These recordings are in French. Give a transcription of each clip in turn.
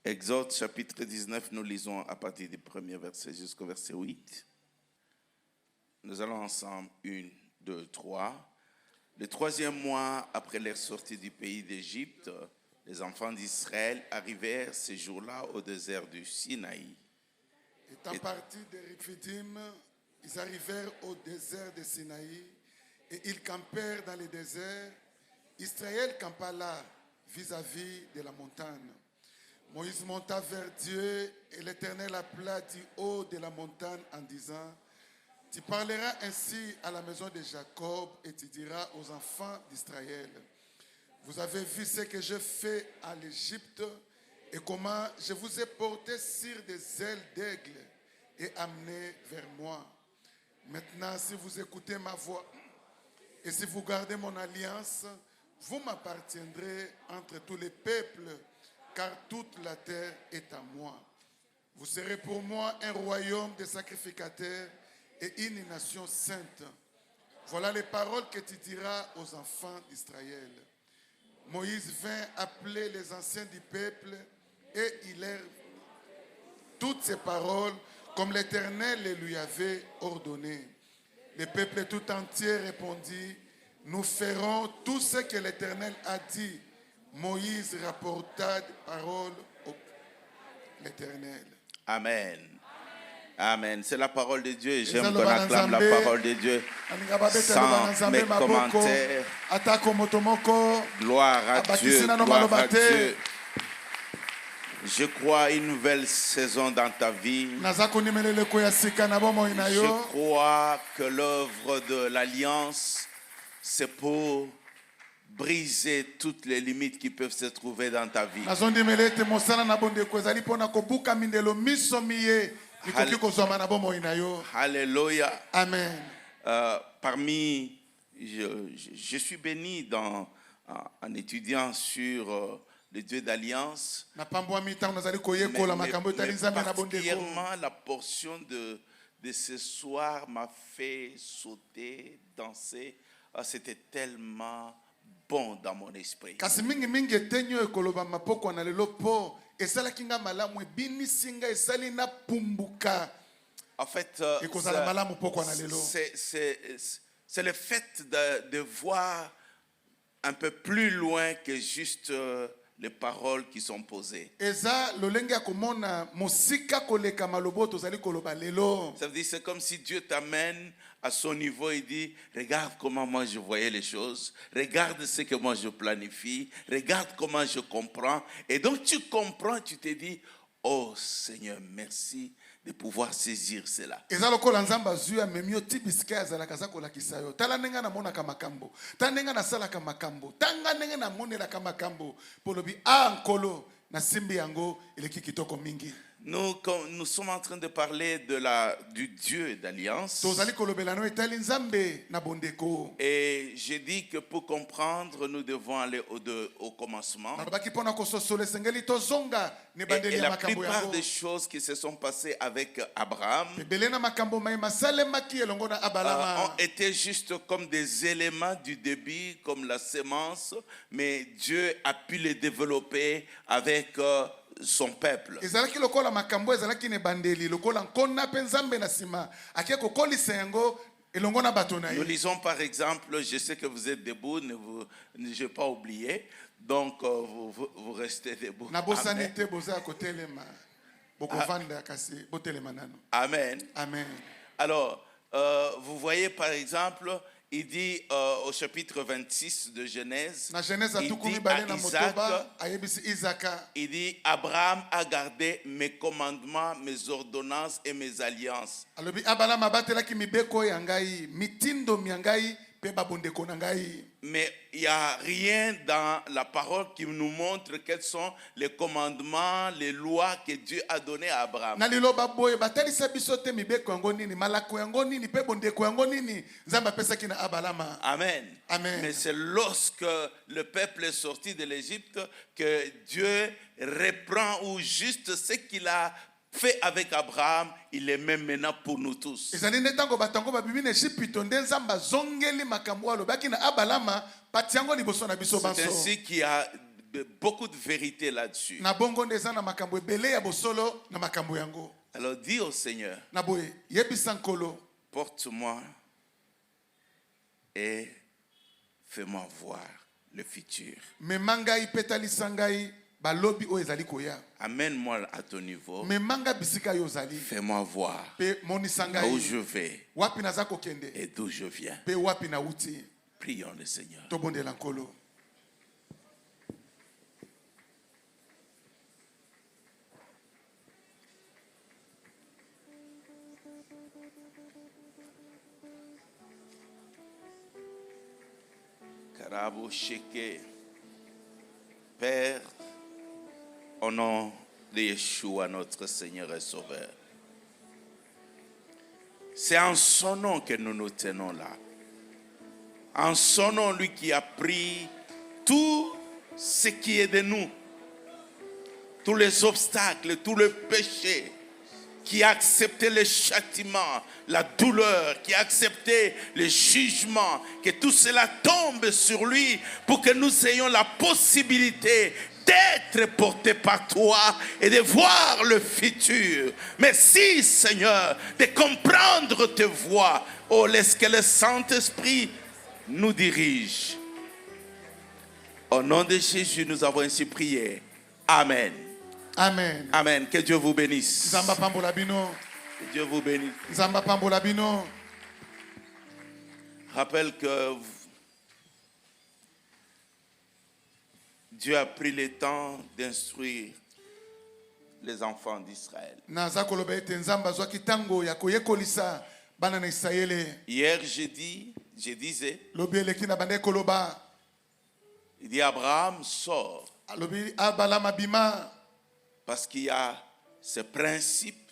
Exode chapitre 19, nous lisons à partir du premier verset jusqu'au verset 8. Nous allons ensemble, 1, 2, 3. Le 3e mois après leur sortie du pays d'Égypte, les enfants d'Israël arrivèrent ces jours-là au désert du Sinaï. Étant partis de Rephidim, ils arrivèrent au désert de Sinaï et ils campèrent dans le désert. Israël campa là, vis-à-vis de la montagne. Moïse monta vers Dieu et l'Éternel appela du haut de la montagne en disant: Tu parleras ainsi à la maison de Jacob et tu diras aux enfants d'Israël: Vous avez vu ce que je fais à l'Égypte et comment je vous ai porté sur des ailes d'aigle et amené vers moi. Maintenant, si vous écoutez ma voix et si vous gardez mon alliance, vous m'appartiendrez entre tous les peuples, car toute la terre est à moi. Vous serez pour moi un royaume de sacrificateurs et une nation sainte. Voilà les paroles que tu diras aux enfants d'Israël. Moïse vint appeler les anciens du peuple et il leur toutes ces paroles comme l'Éternel les lui avait ordonnées. Le peuple tout entier répondit: Nous ferons tout ce que l'Éternel a dit. Moïse rapporta des paroles à l'Éternel. Amen. Amen. C'est la parole de Dieu. J'aime qu'on acclame la parole de Dieu sans mes commentaires. Gloire à Dieu. Gloire à Dieu. Je crois à une nouvelle saison dans ta vie. Je crois que l'œuvre de l'Alliance, c'est pour briser toutes les limites qui peuvent se trouver dans ta vie. Alléluia. Amen. Je suis béni en étudiant sur le Dieu d'Alliance. Mais particulièrement la portion de ce soir m'a fait sauter, danser. C'était tellement bon dans mon esprit. En fait, c'est le fait de voir un peu plus loin que juste les paroles qui sont posées. Ça veut dire c'est comme si Dieu t'amène à son niveau et dit: regarde comment moi je voyais les choses, regarde ce que moi je planifie, regarde comment je comprends. Et donc tu comprends, tu te dis: oh Seigneur, merci de pouvoir saisir cela. Nous sommes en train de parler du Dieu d'Alliance. Et j'ai dit que pour comprendre, nous devons aller au commencement. Et la plupart des choses qui se sont passées avec Abraham ont été juste comme des éléments du début, comme la sémence, mais Dieu a pu les développer avec son peuple. Nous lisons par exemple, je sais que vous êtes debout, je n'ai pas oublié, donc vous restez debout. Amen. Amen. Alors, vous voyez par exemple, il dit au chapitre 26 de Genèse, il dit: Abraham a gardé mes commandements, mes ordonnances et mes alliances. Mais il n'y a rien dans la parole qui nous montre quels sont les commandements, les lois que Dieu a données à Abraham. Amen. Amen. Mais c'est lorsque le peuple est sorti de l'Égypte que Dieu reprend ou juste ce qu'il a fait avec Abraham, il est même maintenant pour nous tous. C'est ainsi qu'il y a beaucoup de vérité là-dessus. Na bongo ndeza na makambo ebele ya bosolo na makambo yango. Alors dis au Seigneur, Na boye yebisa nkolo, porte-moi et fais-moi voir le futur. memanga ipetalisa ngai balobi oyo ezali koya. Amène-moi à ton niveau. Memanga bisika yo ozali. Fais-moi voir Pe monisa là où ngai je vais wapi naza kokende et d'où je viens. pe wapi na uti. Prions le Seigneur. Tobondela nkolo. Karabo Sheke. Père, au nom de Yeshua, notre Seigneur et Sauveur, c'est en son nom que nous nous tenons là. En son nom, lui qui a pris tout ce qui est de nous, tous les obstacles, tout le péché, qui a accepté le châtiment, la douleur, qui a accepté le jugement, que tout cela tombe sur lui pour que nous ayons la possibilité d'être portés par toi et de voir le futur. Merci Seigneur de comprendre tes voies. Oh, laisse que le Saint-Esprit nous dirige. Au nom de Jésus, nous avons ainsi prié. Amen. Amen. Amen. Que Dieu vous bénisse. Nzamba pambola bino. Que Dieu vous bénisse. Nzamba pambola bino. Rappelle que Dieu a pris le temps d'instruire les enfants d'Israël. Naza koloba ete nzamba zwaki tango ya koyekolisa bana na Israele. Hier, je disais, Lobi eleki na bande koloba. il dit Abraham sort Lobi abala mabima. parce qu'il y a ce principe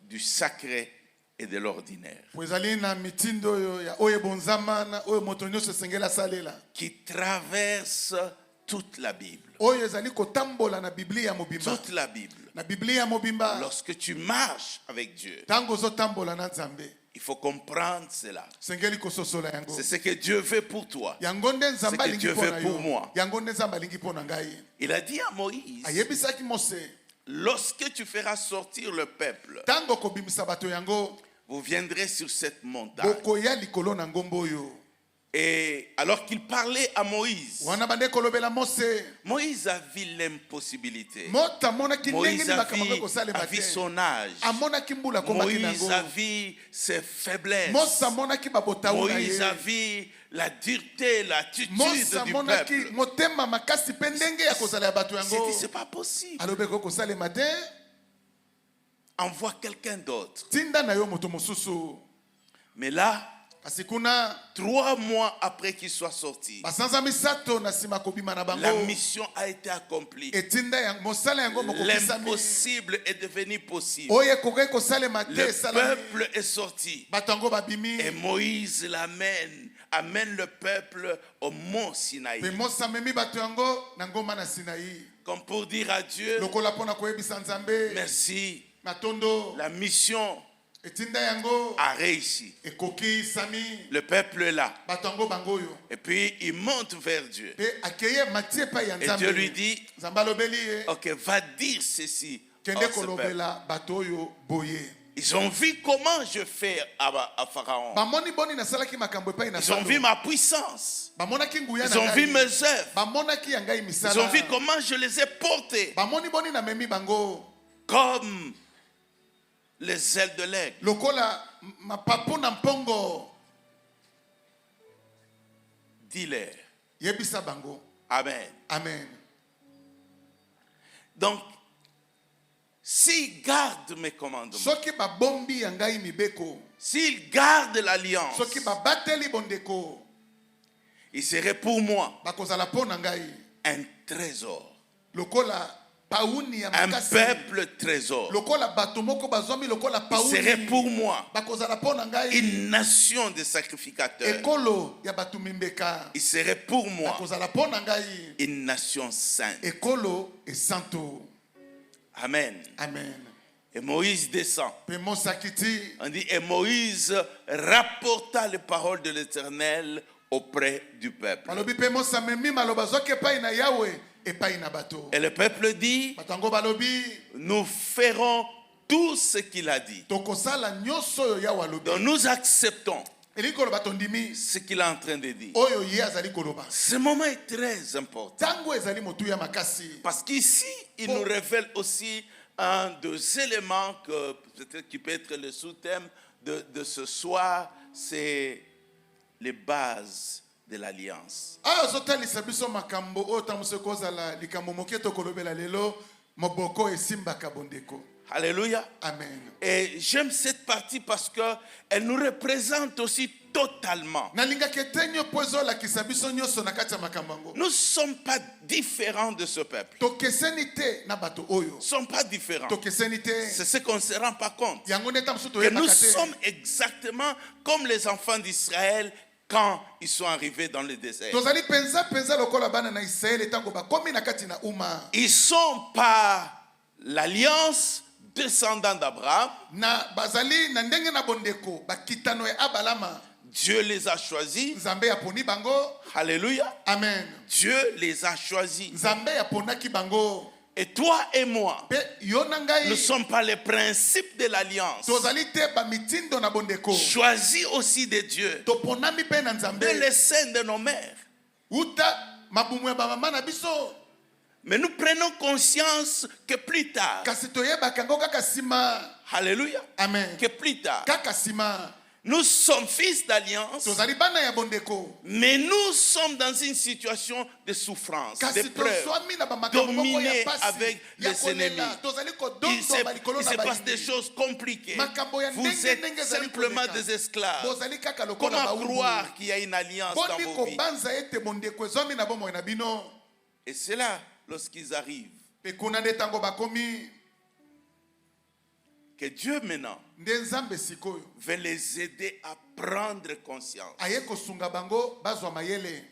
du sacré et de l'ordinaire Pozali na mitindo yo ya oye bonzama na oye moto nyonso sengela salela. qui traverse toute la Bible. Oye ezali kotambola na Biblia mobimba. Toute la Bible. Na Biblia mobimba. Lorsque tu marches avec Dieu, Tango zo tambola na Nzambe. il faut comprendre cela. Sengeli kososola yango. C'est ce que Dieu veut pour toi. Yangonde Nzamba que lingi Dieu pona fait pour yo. moi. Yangonde Nzamba lingi pona ngai. Il a dit à Moïse, Ayebisaki Mose. lorsque tu feras sortir le peuple, Tango kobimisa bato yango. vous viendrez sur cette montagne. Bokoya likolo na ngombo yo. Et alors qu'il parlait à Moïse, Wana bande kolobela Mose. Moïse a vu l'impossibilité. Mota mona ki ndenge Moïse ni a makambo kosalema vu te. son âge. Amona ki mbula komaki Moïse nango. a vu ses faiblesses. Mosa mona ki babotau na Moïse ye. a vu la dureté, l'attitude Mosa du mona ki peuple. motema makasi pe ndenge ya kozala ya bato Il s'est yango. dit, c'est pas possible. Alobeko kosalema te. Envoie quelqu'un d'autre. Tinda na yo moto mosusu. Mais là, Kasi kuna 3 mois après qu'il soit sorti, basanza misato na sima kobima na bango. la mission a été accomplie. Etinda yango mosala yango mokokisami. L'impossible est devenu possible. Oye koke kosalema te Le salami. peuple est sorti. Bato yango babimi. Et Moïse amène le peuple au mont Sinaï. Pe mosa memi bato yango na ngoma na Sinaï. Comme pour dire à Dieu, Lokola pona koyebisa Nzambe. merci, Matondo. la mission Etinda yango. a réussi. Ekoki sami. Le peuple est là. Bato yango bango yo. Et puis il monte vers Dieu. Pe akeye matie pa ya Et Nzambe. Dieu lui dit, Nzambe alobeli ye. ok, va dire ceci. Kende à ce peuple. kolobela bato yo boye. Ils ont vu comment je fais à Pharaon. Bamoni boni nasalaki makambo epai na Ils ont vu ma puissance. Bamonaki nguya na Ils ont vu ngai. mes œuvres. Bamonaki ya ngai Ils misala. ont vu comment je les ai portés Bamoni boni na memi bango. comme les ailes de l'aigle. Lokola mapapu na mpongo. Dis-leur. Yebisa bango. Amen. Amen. Donc, s'ils gardent mes commandements, Soki babombi ya ngai mibeko. s'ils gardent l'alliance, Soki babateli bondeko. il serait pour moi Bakozala po na ngai. un trésor. Lokola pauni ya Un makasi. peuple trésor. Lokola bato moko bazwami lokola Il pauni. serait pour moi Bakozala po na ngai. une nation de sacrificateurs. Ekolo ya bato mimbeka. Il serait pour moi Bakozala po na ngai. une nation sainte. Ekolo e santo. Amen. Amen. Et Moïse descend. Pe mosakiti. On dit, et Moïse rapporta les paroles de l'Éternel auprès du peuple. Malobi pe mosa memi maloba zoke pai na Yahweh epai na bato. Et le peuple dit, Bato yango balobi nous ferons tout ce qu'il a dit. tokosala nyonso oyo Yawe alobi. Donc nous acceptons Elingi koloba tondimi ce qu'il est en train de dire. oyo ye azali koloba. Ce moment est très important. Tango ezali motuya makasi. Parce qu'ici, il nous révèle aussi un des éléments que peut-être qui peut être le sous-thème de ce soir, c'est les bases de l'alliance. Ah, zotalisa biso makambo oyo tamuse kozala likambo moke tokolobela lelo moboko esimbaka bondeko. Alléluia. Amen. Et j'aime cette partie parce qu'elle nous représente aussi totalement. Nalingaka tenyo pozo la kisabiso nyonso na kati ya makambo yango. Nous ne sommes pas différents de ce peuple. Tokeseni te na bato oyo. Nous ne sommes pas différents. Tokeseni te. C'est ce qu'on ne se rend pas compte. Yango neta musu Que toyebaka nous te. sommes exactement comme les enfants d'Israël quand ils sont arrivés dans le désert. Tozali penza lokola bana na Israël tango bakomi na kati na uma. Ils sont par l'alliance descendants d'Abraham. Na bazali na ndenge na bondeko bakitano ya Abalama. Dieu les a choisis. Nzambe ya poni bango. Alléluia. Amen. Dieu les a choisis. Nzambe ya ponaki bango. Et toi et moi, Pe yo na ngai. nous sommes par les principes de l'alliance. Tozali te ba mitindo na bondeko. Choisis aussi de Dieu. Toponami pe na Nzambe. De les seins de nos mères. Uta mabumu ya ba mama na biso. Mais nous prenons conscience que plus tard, Kasi toyebaka ngo kaka sima. alléluia, Amen. que plus tard, Kaka sima. nous sommes fils d'alliance, Tozali bana ya bondeko. mais nous sommes dans une situation de souffrance, Kasi d'épreuve, toswami na ba makambo moko ya dominée pasi. avec Ya les ennemis. kolela. Tozali Il kodondo balikolo se na passe des bayini. choses compliquées. Makambo ya Vous ndenge êtes ndenge ezali simplement koleka. des esclaves. Bozali kaka lokola Comment baumbu. croire qu'il y a une alliance dans Boni vos vies? kobanza ete bondeko ezwami na bomoi na bino. Et c'est là, lorsqu'ils arrivent, Pe kuna nde tango bakomi que Dieu maintenant nde Nzambe sikoyo veut les aider à prendre conscience aye kosunga bango bazwa mayele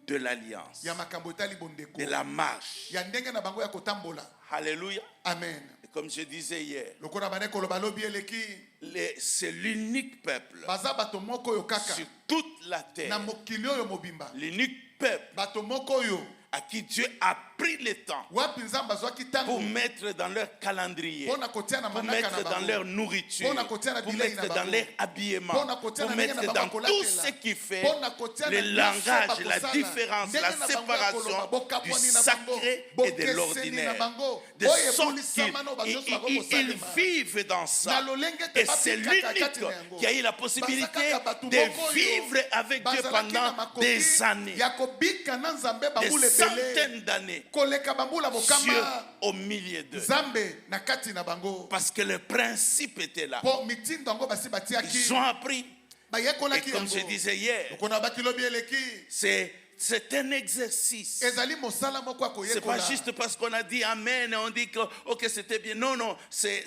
de l'alliance, ya makambo etali bondeko de la marche. ya ndenge na bango ya kotambola. Alléluia. Amen. Et comme je disais hier, Lokola bane koloba lobi eleki c'est l'unique peuple baza bato moko oyo kaka sur toute la na terre, mokili oyo mobimba. l'unique peuple Bato moko oyo à qui Dieu a pris le temps wapi Nzambe azwaki pour tango mettre dans leur calendrier, mpona kotia na pour manaka na mettre dans bango. leur nourriture, Pona kotia na pour bilei mettre na dans bango. leur habillement, Pona kotia pour na ndenge mettre na dans bango tout kolatela. ce qui fait Pona kotia le na langage, nyonso la bakosala. différence, Ndenge la na bango ya séparation koloba, du bokabwani na bango, sacré et de bokeseni na l'ordinaire. bango, De oyo sorte ebulisama na bato nyonso qu'ils bakokosalema. vivent dans ça. Na lolenge te Et c'est babikaka kati l'unique na yango. qui a eu la possibilité Baza kaka bato de moko oyo vivre avec Dieu bazalaki na pendant makoki des années, ya kobika na Nzambe des bambula ebele centaines d'années. koleka bambula Dieu bokamba au milieu d'eux. Nzambe na kati na bango Parce que le principe était là. po mitindo yango basi batiaki Ils ont appris. Et bayekolaki comme je yango disais hier, okona bakilobi eleki c'est un exercice. ezali mosala moko ya C'est pas koyekola. juste parce qu'on a dit Amen et on dit que ok c'était bien. Non, non, c'est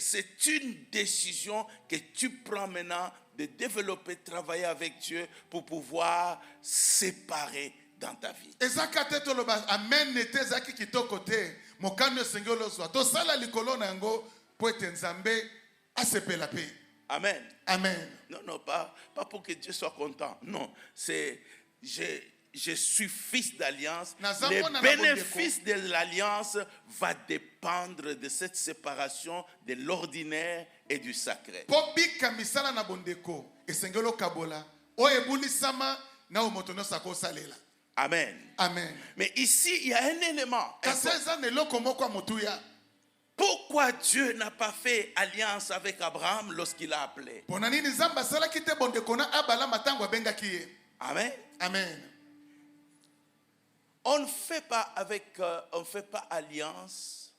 une décision que tu prends maintenant de développer, travailler avec Dieu pour pouvoir séparer dans ta vie. ezaka te toloba amen ete ezalaki kitoko te mokano esengi olozwa tosala likolo na yango po ete Nzambe asepela pe. Amen. Amen. Non, non, pas pour que Dieu soit content. Non, c'est je suis fils d'alliance. Le bénéfice de l'alliance va dépendre de cette séparation de l'ordinaire et du sacré. Po bika misala na bondeko esengi olokabola oyo ebulisama na oyo moto nyonso akosalela. Amen. Amen. Mais ici, il y a un élément. Kasi eza na eloko moko ya motuya. Pourquoi Dieu n'a pas fait alliance avec Abraham lorsqu'il a appelé? Pona nini Nzambe asalaki te bondeko na Abalama ntango abengaki ye. Amen. Amen. On ne fait pas alliance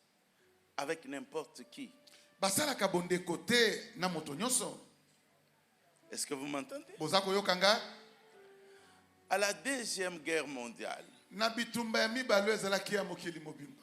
avec n'importe qui. Basalaka bondeko te na moto nyonso. Est-ce que vous m'entendez? Boza koyoka nga À la Deuxième Guerre mondiale, na bitumba ya mibalo ezalaki ya mokili mobimba.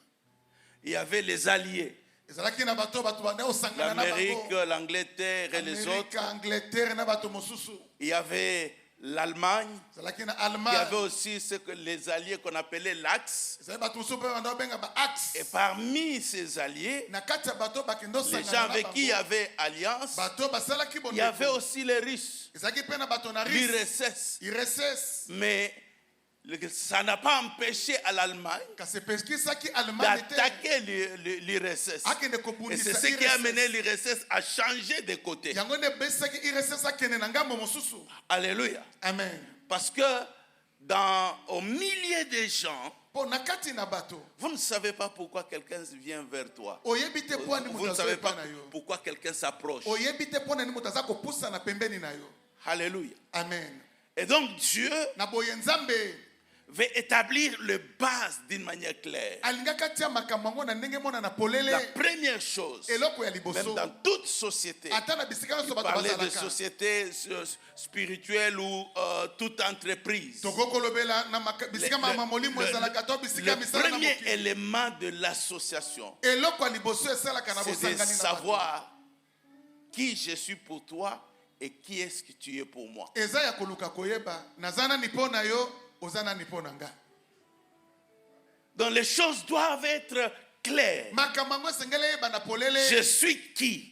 il y avait les alliés, Ezalaki na bato banda osangana na l'Amérique, bango. l'Angleterre et les Amérique, autres. Angleterre na bato mosusu. Il y avait l'Allemagne. Ezalaki na Il y avait Allemagne. aussi ce que les alliés qu'on appelait l'Axe. Ezalaki bato mosusu pe banda obenga ba axe. Et parmi ces alliés, Na kati ya bato bakendo les gens osangana na avec qui il y bango. avait alliance, Bato basalaki il y avait bondeko. aussi les Russes, Ezalaki pe na bato na Russie. l'URSS. IRSS. Mais ça n'a pas empêché à l'Allemagne d'attaquer l'IRSS. Et c'est ce qui a amené l'IRSS à changer de côté. Alléluia. Amen. Parce que au milieu des gens, vous ne savez pas pourquoi quelqu'un vient vers toi. Vous ne savez pas pourquoi quelqu'un s'approche. Alléluia. Amen. Et donc Dieu veut établir les bases d'une manière claire. La première chose, même dans toute société, parler de société spirituelle ou toute entreprise, le premier élément de l'association, c'est de savoir qui je suis pour toi et qui est-ce que tu es pour moi. Donc les choses doivent être claires. Je suis qui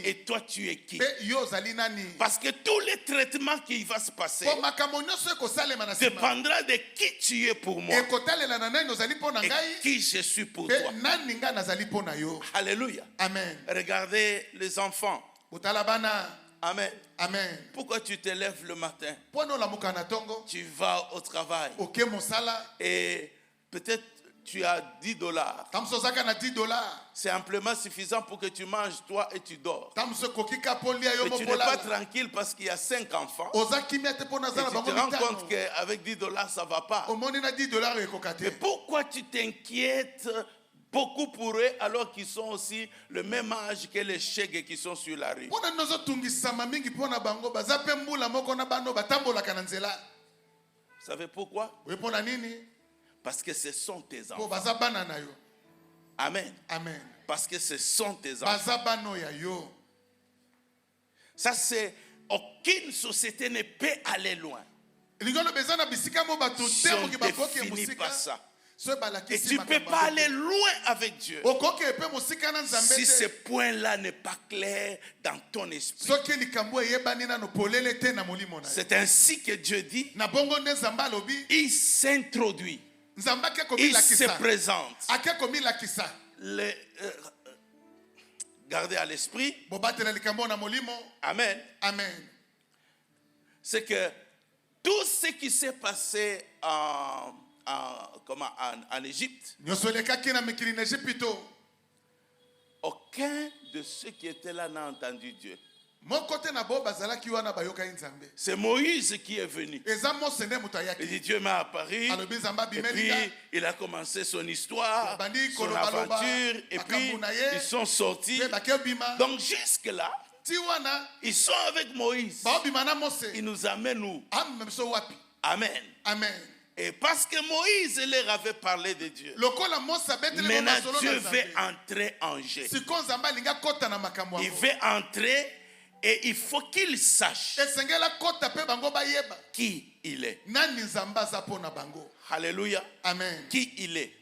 et toi tu es qui. Parce que tous les traitements qui vont se passer dépendra de qui tu es pour moi et qui je suis pour toi. Alléluia. Amen. Regardez les enfants. Amen. Amen. Pourquoi tu te lèves le matin? Tu vas au travail. Et peut-être tu as $10. C'est amplement suffisant pour que tu manges toi et tu dors. Mais tu n'es pas tranquille parce qu'il y a 5 enfants. Et tu te rends compte qu'avec $10 ça ne va pas. Mais pourquoi tu t'inquiètes beaucoup pour eux alors qu'ils sont aussi le même âge que les chèques qui sont sur la rue? Vous savez pourquoi? Parce que ce sont tes enfants. Amen. Amen. Parce que ce sont tes enfants. Ça c'est, aucune société ne peut aller loin. Si on ne définit pas ça. Et tu ne peux pas aller loin avec Dieu si ce point-là n'est pas clair dans ton esprit. C'est ainsi que Dieu dit, il s'introduit, il se présente. Gardez à l'esprit. Amen. Amen. C'est que tout ce qui s'est passé en Égypte, aucun de ceux qui étaient là n'a entendu Dieu. C'est Moïse qui est venu. Il dit, Dieu m'a apparu, et puis il a commencé son histoire, son aventure, et puis ils sont sortis. Donc jusque là, ils sont avec Moïse. Ils nous amènent où? Amen. Amen. Et parce que Moïse leur avait parlé de Dieu, maintenant Dieu veut entrer en jeu. Il veut entrer et il faut qu'il sache qui il est. Alléluia. Amen. Qui il est.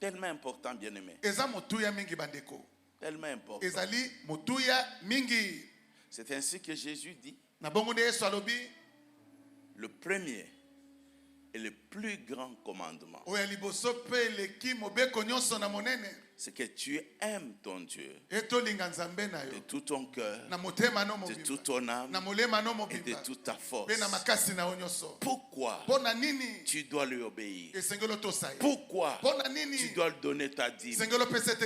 Tellement important, bien-aimé. Tellement important. C'est ainsi que Jésus dit, le premier et le plus grand commandement, c'est que tu aimes ton Dieu de tout ton cœur, de toute ton âme et de toute ta force. Pourquoi tu dois lui obéir? Pourquoi tu dois lui donner ta dîme?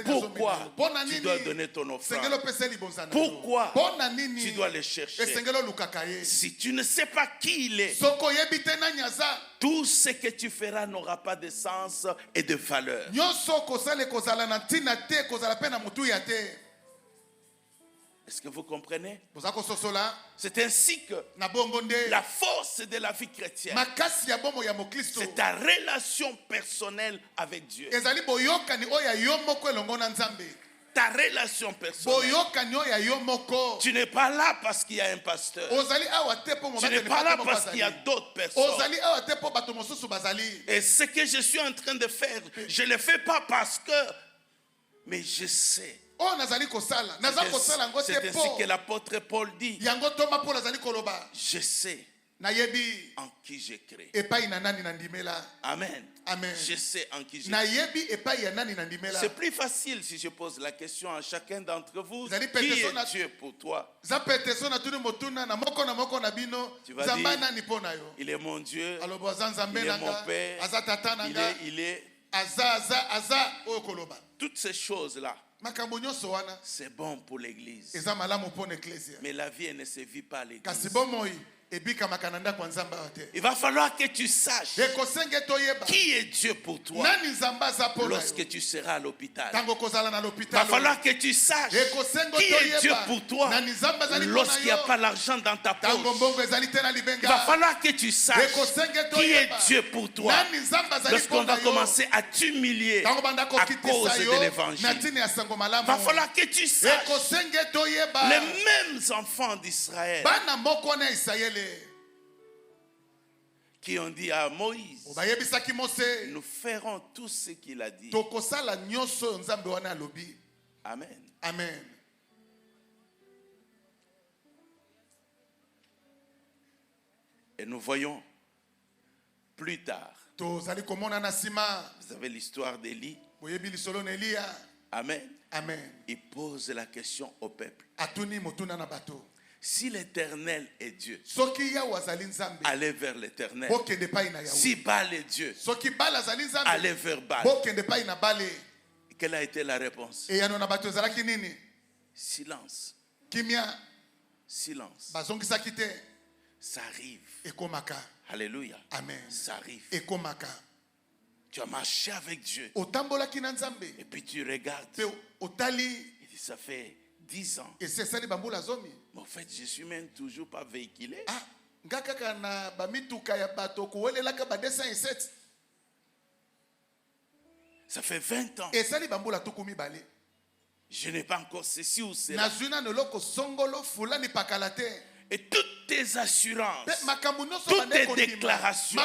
Pourquoi tu dois donner ton offrande? Pourquoi tu dois le chercher? Si tu ne sais pas qui il est, tout ce que tu feras n'aura pas de sens et de valeur. Est-ce que vous comprenez? C'est ainsi que la force de la vie chrétienne, c'est ta relation personnelle avec Dieu. Ta relation personnelle. Tu n'es pas là parce qu'il y a un pasteur. Tu n'es pas là parce qu'il y a d'autres personnes. Et ce que je suis en train de faire, je ne le fais pas parce que, mais je sais. C'est ainsi que l'apôtre Paul dit, je sais nayebi en qui j'ai créé. epai na nani nandimela. Amen. Amen. Je sais en qui j'ai créé. Nayebi epai ya nani nandimela. C'est plus facile si je pose la question à chacun d'entre vous. Vous allez Qui péter est son Dieu pour toi? Zapeteso na tuni motuna na moko na bino. Tu vas Zamba dire, nani pona yo. il est mon Dieu, Alobo azanzambe il est mon nanga. Père, Aza tata nanga. il est... Aza okoloba. Toutes ces choses-là, Makambo nyonso wana. c'est bon pour l'église. Eza malamu pona ecclesia. Mais la vie elle ne se vit pas à l'église. Kasi bomoi ebika makananda kwa nzamba wate. Il va falloir que tu saches Ekosenge toyeba. qui est Dieu pour toi Nani nzamba za pona yo. lorsque tu seras à l'hôpital. Tango kozala na Il va l'hôpital. falloir que tu saches qui est Dieu pour toi lorsqu'il n'y a pas l'argent dans ta poche. Il va falloir que tu saches qui est Dieu pour toi lorsqu'on va commencer à t'humilier à cause de l'évangile. Il va falloir que tu saches les mêmes enfants d'Israël qui ont dit à Moïse, nous ferons tout ce qu'il a dit. Amen. Amen. Et nous voyons plus tard, vous avez l'histoire d'Élie. Amen. Amen. Il pose la question au peuple. Atuni motuna na bato. Si l'Éternel est Dieu, Soki ya wazali nzambe. allez vers l'Éternel. Bokende pai na Yahweh. Si Baal est Dieu, Soki Baal azali nzambe. allez vers Baal. Bokende pai na Baal. Quelle a été la réponse? E yano na bato ezalaki nini? Silence. Kimia. Silence. Bazongisaki te. Ça arrive. Ekomaka. Alléluia. Amen. Ça arrive. Ekomaka. Tu as marché avec Dieu. Otambolaki na nzambe. Et puis tu regardes. Pe otali. Il dit, ça fait 10 ans. Et c'est ça les bambou la zomi. Mais en fait, je suis même toujours pas véhiculé. Ah, ngakaka na bamituka ya bato kuwelelaka ba 207. Ça fait 20 ans. Et ça les bambou la tukumi bale. Je n'ai pas encore ceci ou cela. Nazuna noloko songolo fulani pakalate. Et toutes tes assurances, Toutes toutes tes déclarations,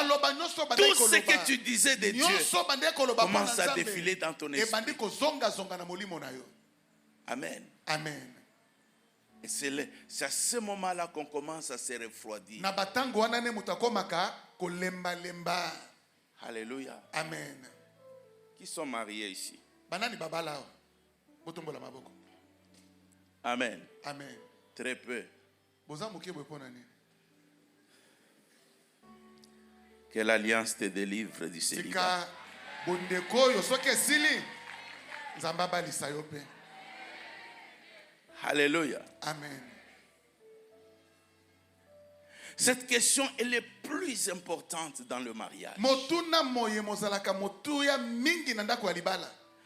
tout ce que tu disais de Dieu commence à défiler dans ton esprit. Amen. Amen. Et c'est à ce moment-là qu'on commence à se refroidir. Alléluia. Amen. Qui sont mariés ici? Amen. Amen. Très peu. Que l'alliance te délivre du célibat. Alléluia. Amen. Cette question est la plus importante dans le mariage.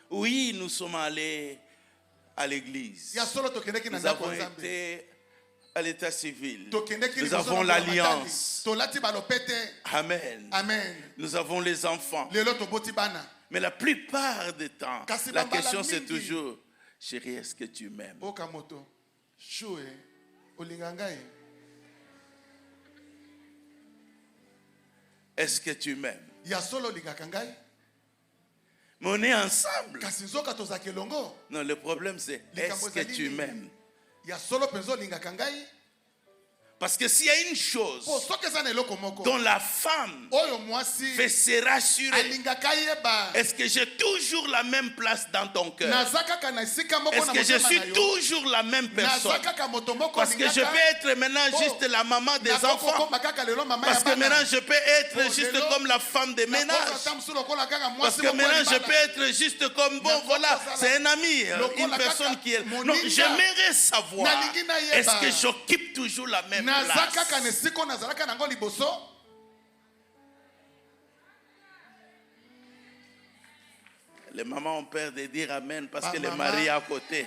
Oui, nous sommes allés à l'église. Nous avons été à l'état civil. Nous avons l'alliance. Amen. Amen. Nous avons les enfants. Mais la plupart du temps, la question c'est toujours, chérie, est-ce que tu m'aimes? Est-ce que tu m'aimes? Mais on est ensemble. Non, le problème c'est, est-ce que tu m'aimes? Parce que s'il y a une chose dont la femme fait se rassurer, est-ce que j'ai toujours la même place dans ton cœur? Est-ce que je suis toujours la même personne? Parce que je peux être maintenant juste la maman des enfants. Parce que maintenant je peux être juste comme la femme de ménage. Parce que maintenant je peux être juste comme, bon voilà, c'est un ami, une personne qui est... Non, j'aimerais savoir, est-ce que j'occupe toujours la même place? Les mamans ont peur de dire amen parce que les maris à côté.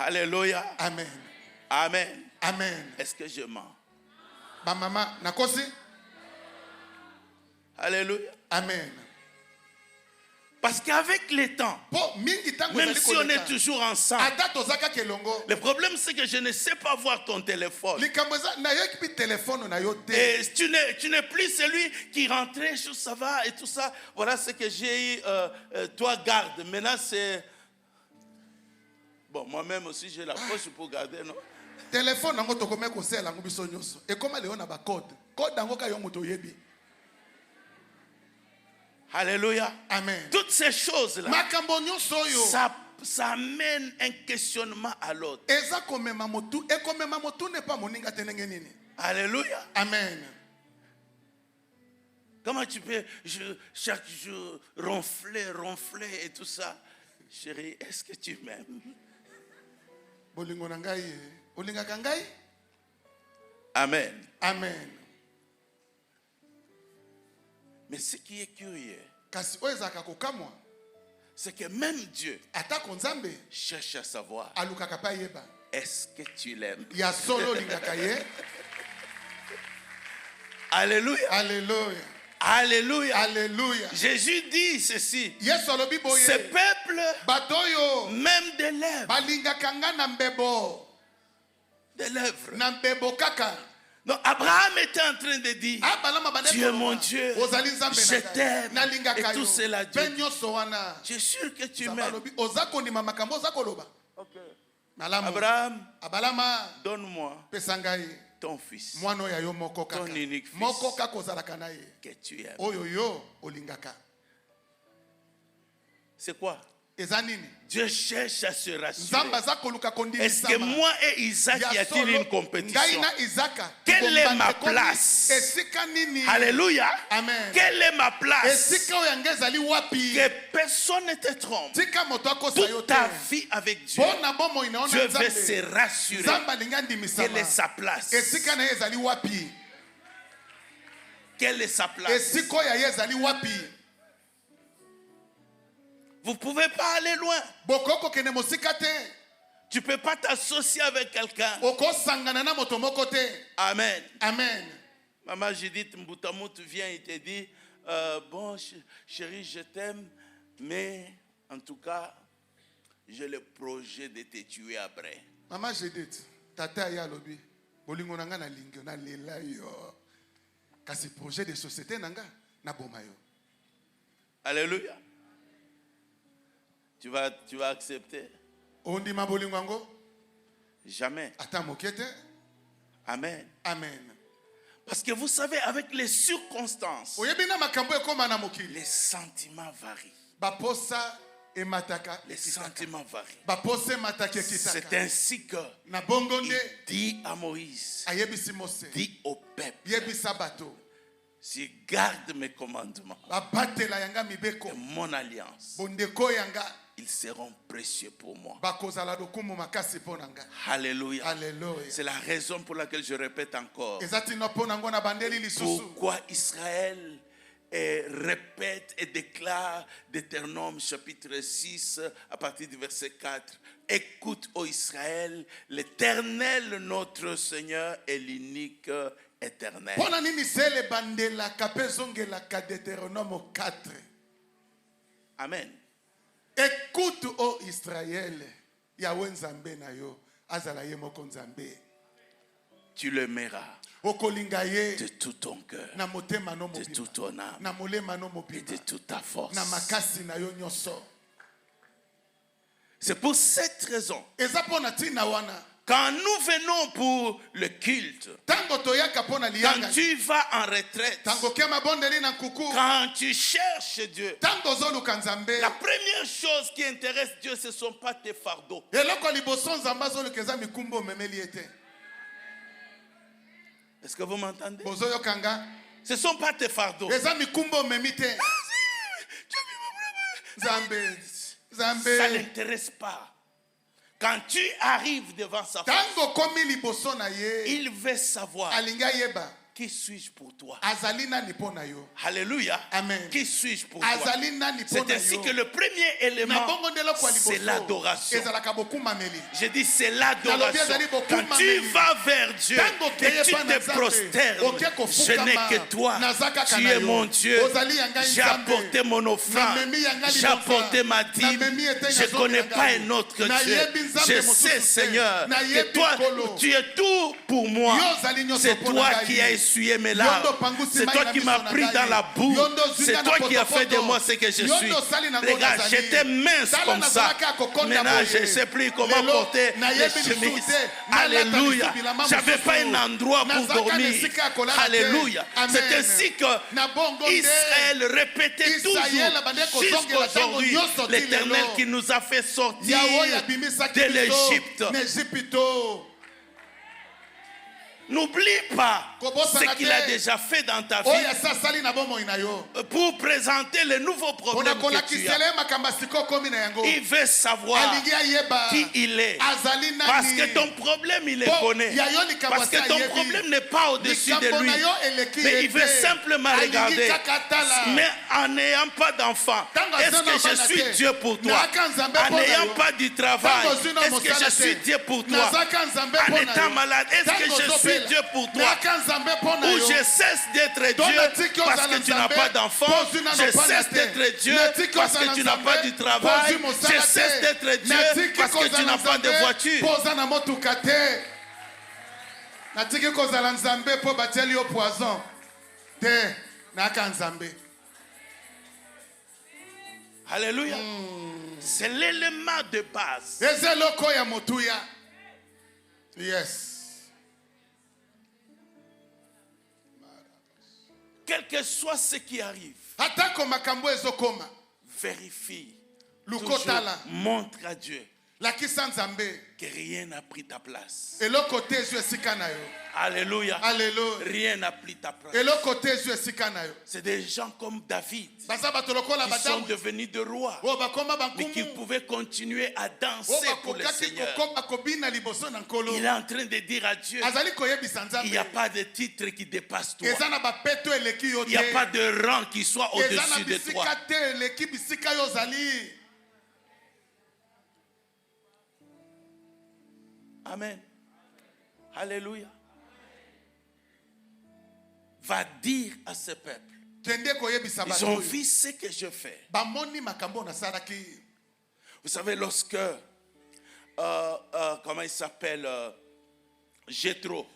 Alléluia. Amen. Amen. Amen. Est-ce que je mens? Alléluia. Amen. Parce qu'avec le temps, même si on est toujours ensemble, le problème c'est que je ne sais pas voir ton téléphone. Et tu n'es plus celui qui rentrait, ça va et tout ça. Voilà ce que j'ai eu, toi garde. Maintenant c'est Bon, moi-même aussi, j'ai la poche pour garder, non? Téléphone nango tokome kosela ngo biso nyonso. Et comment léon a ba code. Code nango ka yo moto yebi. Alléluia. Amen. Toutes ces choses-là, Makambo nyonso yo. ça amène un questionnement à l'autre. Eza komema motu, e komema motu ne pas moninga tenenge nini. Alléluia. Amen. Comment tu peux chaque jour ronfler et tout ça? Chérie, est-ce que tu m'aimes? Bolingo na ngai, olinga ka ngai? Amen. Amen. Mais ce qui est curieux, Kasi oezaka kokamwa. c'est que même Dieu Ata konzambe cherche à savoir, alukaka pa yeba. est-ce que tu l'aimes? Ya solo lingaka ye. Alléluia. Alléluia. Alléluia. Alléluia. Jésus dit ceci. Yesu alobi boye. Ce peuple, Batoyo même des lèvres, balingaka nga na mbebo. des lèvres. Na mbebo kaka. Donc Abraham était en train de dire, tu es mon Dieu, je t'aime, et tout cela Dieu. Je suis sûr que tu m'aimes. Okay. Abraham, donne-moi ton fils, ton unique fils, que tu aimes. C'est quoi? Dieu cherche à se rassurer. Est-ce que moi et Isaac y a-t-il une compétition? Quelle est ma place? Alléluia. Amen. Quelle est ma place? Que personne ne te trompe. Toute ta vie avec Dieu, Dieu veut se rassurer. Quelle est sa place? Quelle est sa place? Vous ne pouvez pas aller loin. Tu ne peux pas t'associer avec quelqu'un. Amen. Amen. Maman Judith Mboutamut vient et te dit, bon chérie, je t'aime, mais en tout cas, j'ai le projet de te tuer après. Maman Judith, tata ya lobi, bolingo nanga na lingio na lela yo. Kasi projet de société nanga na boma yo. Alléluia. Tu vas accepter? Ondima bolingo ngo? Jamais. Ata mokete? Amen. Amen. Parce que vous savez, avec les circonstances, les sentiments varient. Les sentiments varient. C'est ainsi que il dit à Moïse, dit au peuple, si garde mes commandements et mon alliance, ils seront précieux pour moi. Alléluia. Alléluia. C'est la raison pour laquelle je répète encore. Pourquoi Israël répète et déclare Deutéronome chapitre 6 à partir du verset 4. Écoute, ô Israël, l'Éternel notre Seigneur est l'unique éternel. Amen. Écoute, ô Israël, Yahweh Nzambe na yo, azala ye moko Nzambe. Tu l'aimeras de tout ton cœur, de toute ton âme et de toute ta force. C'est pour cette raison, quand nous venons pour le culte, quand tu vas en retraite, quand tu cherches Dieu, la première chose qui intéresse Dieu, ce ne sont pas tes fardeaux. Est-ce que vous m'entendez? Ce ne sont pas tes fardeaux. Ça ne l'intéresse pas. Quand tu arrives devant sa face, il veut savoir, qui suis-je pour toi? Alléluia. Amen. Qui suis-je pour toi? C'est ainsi que le premier élément, c'est l'adoration. Je dis c'est l'adoration. Quand tu vas vers Dieu et tu te prosternes, je n'ai que toi. Tu es mon Dieu. J'ai apporté mon offrande. J'ai apporté ma dîme. Je ne connais pas un autre Dieu. Je sais, Seigneur, que toi, tu es tout pour moi. C'est toi qui as essuyé mes larmes. C'est toi qui m'as pris dans la boue. C'est toi qui as fait de moi ce que je suis. Regarde, j'étais mince comme ça. Maintenant, je ne sais plus comment porter les chemises. Alléluia. J'avais pas un endroit pour dormir. Alléluia. C'est ainsi que Israël répétait toujours jusqu'à aujourd'hui l'Éternel qui nous a fait sortir de l'Égypte. N'oublie pas ce qu'il a déjà fait dans ta vie pour présenter le nouveau problème que tu as. Il veut savoir qui il est. Parce que ton problème, il le connaît. Parce que ton problème n'est pas au-dessus de lui. Mais il veut simplement regarder. Mais en n'ayant pas d'enfant, est-ce que je suis Dieu pour toi? En n'ayant pas du travail, est-ce que je suis Dieu pour toi? En étant malade, est-ce que je suis Dieu pour toi? Ou je cesse d'être Dieu parce que tu n'as pas d'enfant. Je cesse d'être Dieu parce que tu n'as pas du travail. Je cesse d'être Dieu parce que tu n'as pas de voiture. Alléluia. C'est l'élément de base. Yes. Quel que soit ce qui arrive, vérifie. Toujours montre à Dieu que rien n'a pris ta place. Alléluia. Rien n'a pris ta place. C'est des gens comme David qui sont devenus des rois, mais qui pouvaient continuer à danser pour le Seigneur. Il est en train de dire à Dieu, il n'y a pas de titre qui dépasse toi. Il n'y a pas de rang qui soit au-dessus de toi. Amen. Alléluia. Va dire à ce peuple, ils ont vu ce que je fais. Vous savez, lorsque comment il s'appelle, Jéthro,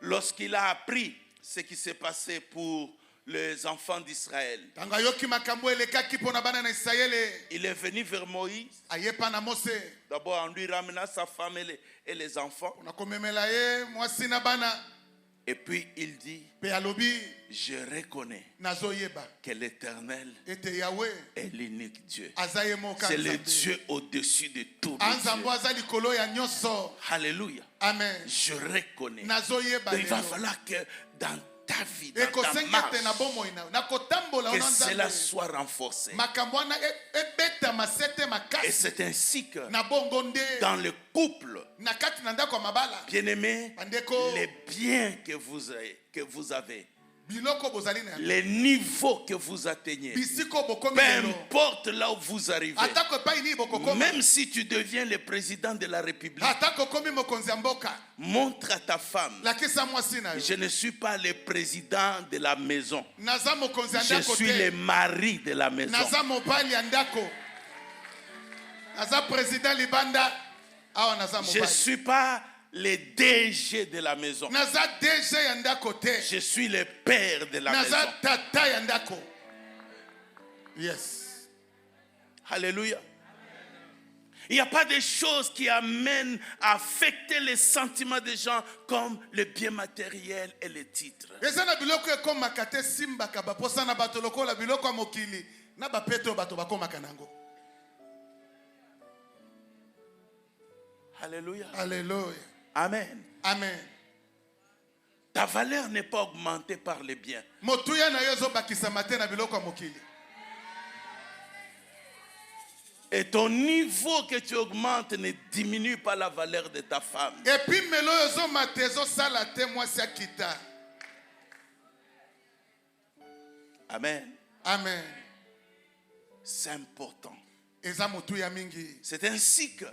lorsqu'il a appris ce qui s'est passé pour les enfants d'Israël, il est venu vers Moïse, d'abord en lui ramenant sa femme et les enfants. Et puis il dit, je reconnais que l'Éternel est l'unique Dieu. C'est le Dieu au-dessus de tout. Alléluia. Amen. Je reconnais. Il va falloir que dans ta vie, dans ta marche, que cela soit renforcé. Et c'est ainsi que dans le couple, bien-aimés, les biens que vous avez, les niveaux que vous atteignez, peu importe là où vous arrivez, même si tu deviens le président de la République, montre à ta femme, je ne suis pas le président de la maison, je suis le mari de la maison. Je ne suis pas le DG de la maison, je suis le père de la maison. Yes. Alléluia. Il n'y a pas de choses qui amènent à affecter les sentiments des gens comme le bien matériel et les titres. Alléluia. Alléluia. Amen. Amen. Ta valeur n'est pas augmentée par les biens. Et ton niveau que tu augmentes ne diminue pas la valeur de ta femme. Amen. Amen. C'est important. C'est ainsi que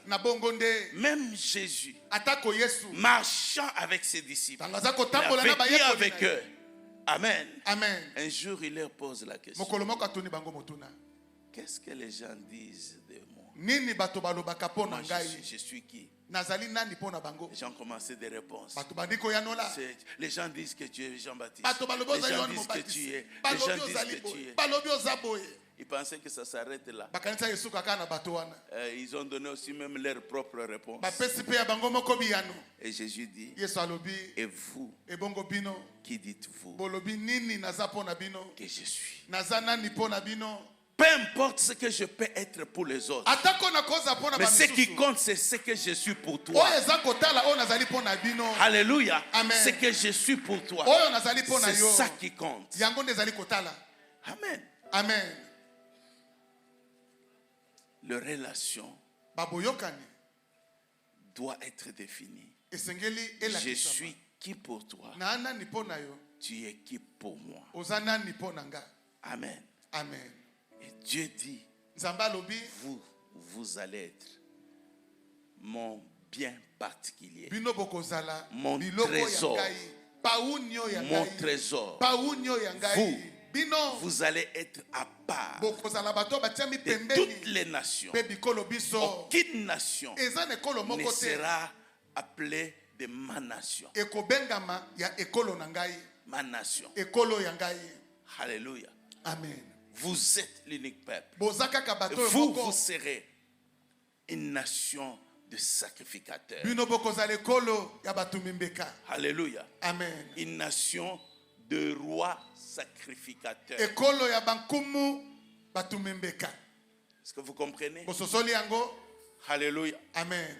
même Jésus, marchant avec ses disciples, il a vécu avec eux. Amen. Amen. Un jour, il leur pose la question. Qu'est-ce que les gens disent de moi? Moi, je suis qui? nazali nani pona bango. Les gens commençaient des réponses. Bato bandiko yanola. Les gens disent que tu es Jean-Baptiste. Bato balobi Les ozali gens Yohane disent que Mobatizi. tu es. Les Balobi gens disent ozali que tu boye. es. Balobi ozaboye. Ils pensaient que ça s'arrête là. Bakanisa yesuka kana bato wana. Ils ont donné aussi même leur propre réponse. Bapesi pe ya bango moko biyano. Et Jésus dit, Yesu alobi. et vous, Ebongo bino. qui dites-vous Bolobi nini naza pona bino. que je suis? Naza nani pona bino. Peu importe ce que je peux être pour les autres. Atako na koza pona Mais ce qui bamisusu. compte, c'est ce que je suis pour toi. Oyo eza kotala oyo nazali pona bino. Alléluia. Amen. Ce que je suis pour toi. Oyo nazali pona C'est yo. ça qui compte. Yango nde ezali kotala. Amen. Amen. La relation Baboyokani. doit être définie. Esengeli Je elakisama. suis qui pour toi? Na nani pona yo. Tu es qui pour moi? Oza nani pona nga. Amen. Amen. Et Dieu dit, Nzamba lobi. vous allez être mon bien particulier. Bino bokozala. Mon Biloko trésor. ya ngai. Paunyo ya Mon ngai. trésor. Paunyo ya ngai. Bino. Vous allez être à part Bokozala bato batiami de pembeni. toutes les nations. Pe bikolo biso. Aucune nation Eza na ekolo ne moko te. sera appelée de ma nation. Ekobengama ya ekolo na ngai. Ma nation. Ekolo ya ngai. Alléluia. Amen. Vous êtes l'unique peuple. Boza kaka bato Vous moko. serez une nation de sacrificateurs. Bino bokozala ekolo ya bato mimbeka. Alléluia. Amen. Une nation de rois sacrificateurs. Ekolo ya bankumu bato mimbeka. Est-ce que vous comprenez? Bososoli yango. Alléluia. Amen.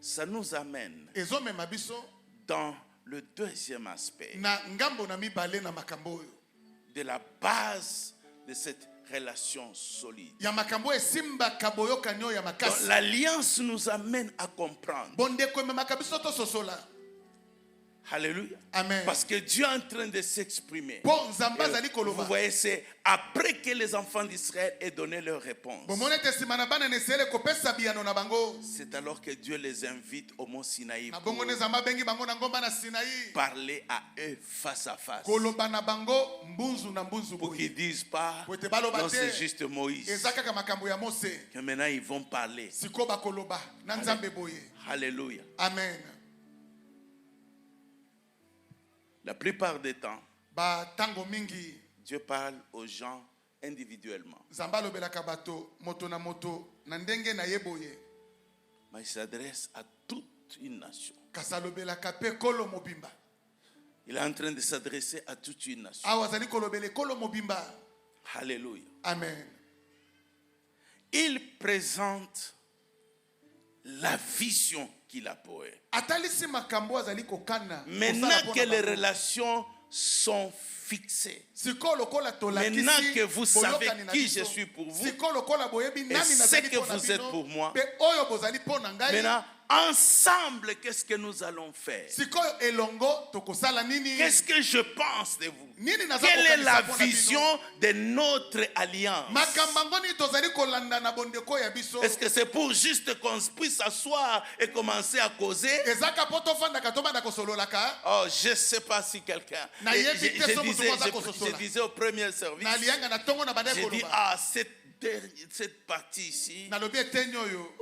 Ça nous amène Ezomema biso dans le deuxième aspect na ngambo na mibale na makambo oyo. de la base de cette relation solide. Ya makambo esimba kaboyokani oyo ya Donc, makasi. l'alliance nous amène à comprendre. Bondeko ememaka biso tososola. Alléluia. Amen. Parce que Dieu est en train de s'exprimer. Po nzamba Et azali vous koloba. voyez, c'est après que les enfants d'Israël aient donné leur réponse. Bomone te nsima na bana na Israele kopesa biyano na bango. C'est alors que Dieu les invite au mont Sinaï Na pour bongo ne nzamba bengi bango na ngomba na Sinaï. parler à eux face à face. Koloba na bango mbunzu na mbunzu Pour qu'ils boye. ne disent pas, Pour te baloba non, te. c'est juste Moïse. Eza kaka makambo ya Mose. Que maintenant ils vont parler. Siko bakoloba na nzambe boye. Alléluia. Amen. La plupart des temps, Ba tango mingi Dieu parle aux gens individuellement. nzamba alobelaka bato moto na moto na ndenge na ye boye. Mais il s'adresse à toute une nation. Kasi alobelaka pe kolo mobimba. Il est en train de s'adresser à toute une nation. Awa azali kolobele kolo mobimba. Alléluia. Amen. Il présente la vision qu'il a pour eux. Atalisi makambo azali kokana. Maintenant que les relations sont fixées, Siko lokola tolakisi. maintenant que vous savez boyokani na qui biso. je suis pour vous, Siko lokola boyebi nani ce nazali que pona vous êtes bino, pour moi, pe oyo bozali pona ngai. maintenant, ensemble, qu'est-ce que nous allons faire? Siko elongo tokosala nini? Qu'est-ce que je pense de vous? Nini naza Quelle est la kokanisa pona bino? vision de notre alliance? Makambo ngoni tozali kolanda na bondeko ya biso. Est-ce que c'est pour juste qu'on puisse s'asseoir et commencer à causer? Ezaka poto fanda katoma na kosololaka. Oh, je ne sais pas si quelqu'un. Na Et yebi te so mutu kwanza kososola. Je disais au premier service, Na lianga na tongo na bande j'ai dit, koloba. cette partie ici, Na lobi etenyo yo.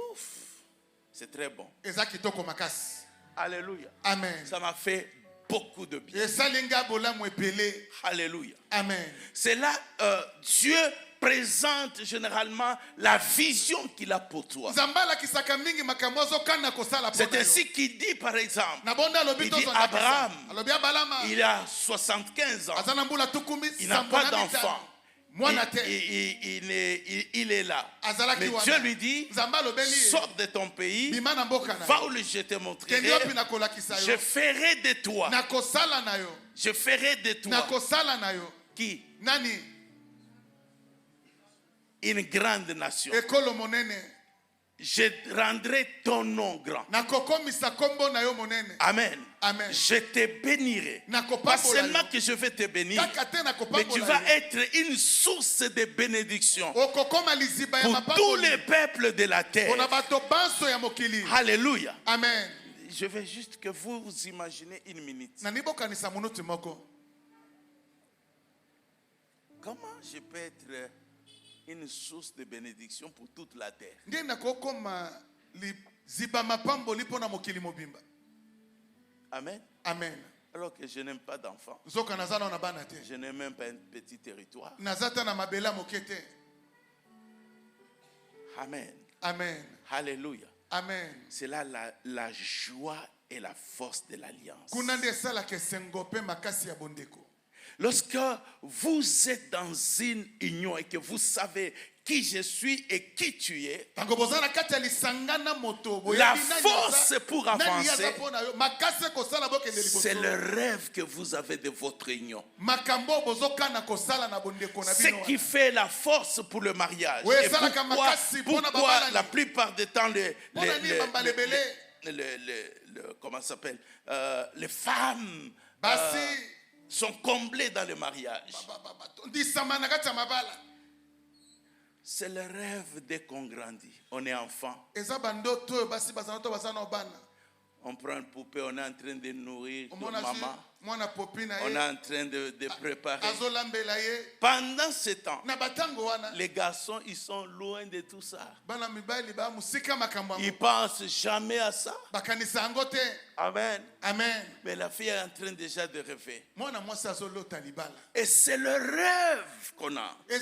c'est très bon. Eza kitoko makasi. Alléluia. Amen. Ça m'a fait beaucoup de bien. Esalinga bolamu epele. Alléluia. Amen. C'est là, Dieu présente généralement la vision qu'il a pour toi. Zambala kisaka mingi makambo kana kosala C'est pona yo. ainsi qu'il dit, par exemple, Na bonda lobi il dit to Abraham, Alobi Abalama. il a 75 ans, Azana mbula tukumi. il n'a pas d'enfant. Mwana te. Il est là. Azalaki Mais wana. Dieu lui dit, Zamba lobeli. sors de ton pays, Bima na mboka na. va où je te montrerai, Kendi opi na kolakisa yo. je ferai de toi, Na kosala na yo. je ferai de Na toi, kosala na yo. qui? Nani? Une grande nation. Ekolo monene. Je rendrai ton nom grand. Na kokomisa kombo na yo monene. Amen. Amen. Je te bénirai. Na Pas kopambola seulement yo. que je vais te bénir, Kaka te na mais tu kopambola vas yo. être une source de bénédiction Okokoma liziba ya pour mapambo. tous les peuples de la terre. Ona bato banso ya mokili. Alléluia. Amen. Je veux juste que vous vous imaginez une minute. Na nibokanisa munuti moko. Comment je peux être une source de bénédiction pour toute la terre? Ndiye na kokoma Ziba mapamboli pona mokili mobimba. Amen. Amen. Alors que je n'aime pas d'enfants. Zoka nazana na bana te. Je n'aime même pas un petit territoire. Nazata na mabela mokete. Amen. Amen. Alléluia. Amen. C'est là la joie et la force de l'alliance. Kunande sala ke sengope makasi ya bondeko. Lorsque vous êtes dans une union et que vous savez qui je suis et qui tu es, la force pour avancer, c'est le rêve que vous avez de votre union. Ce qui fait la force pour le mariage. Et pourquoi la plupart des temps comment ça s'appelle, les femmes sont comblées dans le mariage. C'est le rêve dès qu'on grandit. On est enfant. On prend une poupée, on est en train de nourrir maman. On est en train de préparer. Pendant ce temps, les garçons, ils sont loin de tout ça. Ils pensent jamais à ça. Amen. Amen. Mais la fille est en train déjà de rêver. Et c'est le rêve qu'on a de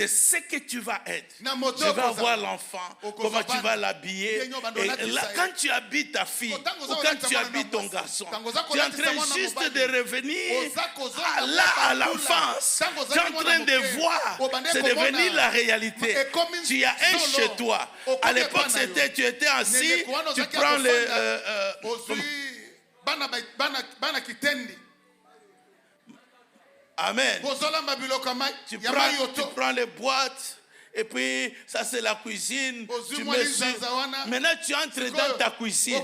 ce que tu vas être. Tu vas avoir l'enfant, comment tu vas l'habiller. Et là, quand tu habites ta fille ou quand tu habites ton garçon, tu es en train juste de revenir à l'enfance. Tu es en train de voir, c'est devenu la réalité. Tu as un chez toi. À l'époque, tu étais assis, tu prends le... Amen. Tu prends les boîtes. Et puis, ça c'est la cuisine. Tu mets sur... Maintenant, tu entres dans ta cuisine.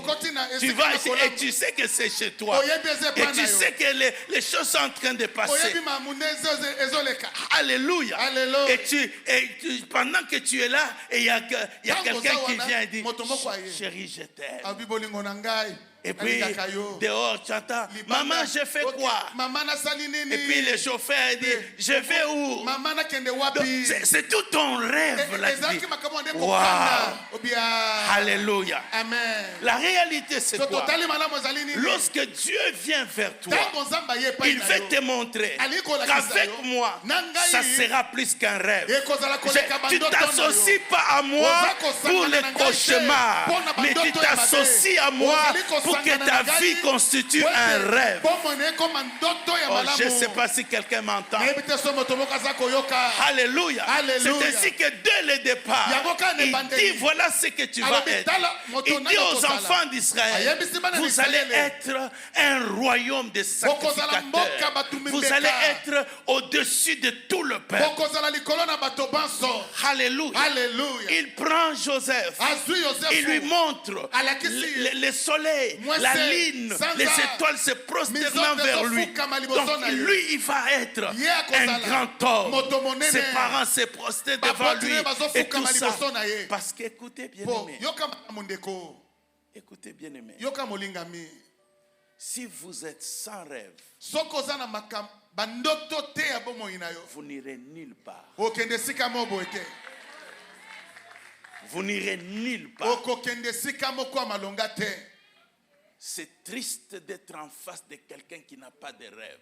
Tu vas ici et tu sais que c'est chez toi. Et tu sais que les choses sont en train de passer. Alléluia. Et pendant que tu es là, et il y a quelqu'un qui vient et dit, chérie, je t'aime. Et puis, dehors, tu entends, maman, je fais quoi? Et puis, le chauffeur dit, je vais où? C'est tout ton rêve, la vie. Wow. Alléluia. Amen. La réalité, c'est quoi? Lorsque Dieu vient vers toi, il veut te montrer qu'avec moi, ça sera plus qu'un rêve. Tu ne t'associes pas à moi pour les cauchemars, mais tu t'associes à moi pour que ta vie constitue un rêve. Oh, je ne sais pas si quelqu'un m'entend. Alléluia. C'est ainsi que dès le départ, il dit voilà ce que tu vas être. Il dit aux enfants d'Israël, vous allez être un royaume de sacrificateurs. Vous allez être au-dessus de tout le peuple. Alléluia. Il prend Joseph. Il lui montre le soleil, la lune, les étoiles se prosternant vers lui. Donc lui, il va être un grand homme. Ses parents se prosternent devant lui et tout ça. Parce qu'écoutez bien aimé. Écoutez bien aimé. Si vous êtes sans rêve, vous n'irez nulle part. Vous n'irez nulle part. C'est triste d'être en face de quelqu'un qui n'a pas de rêve.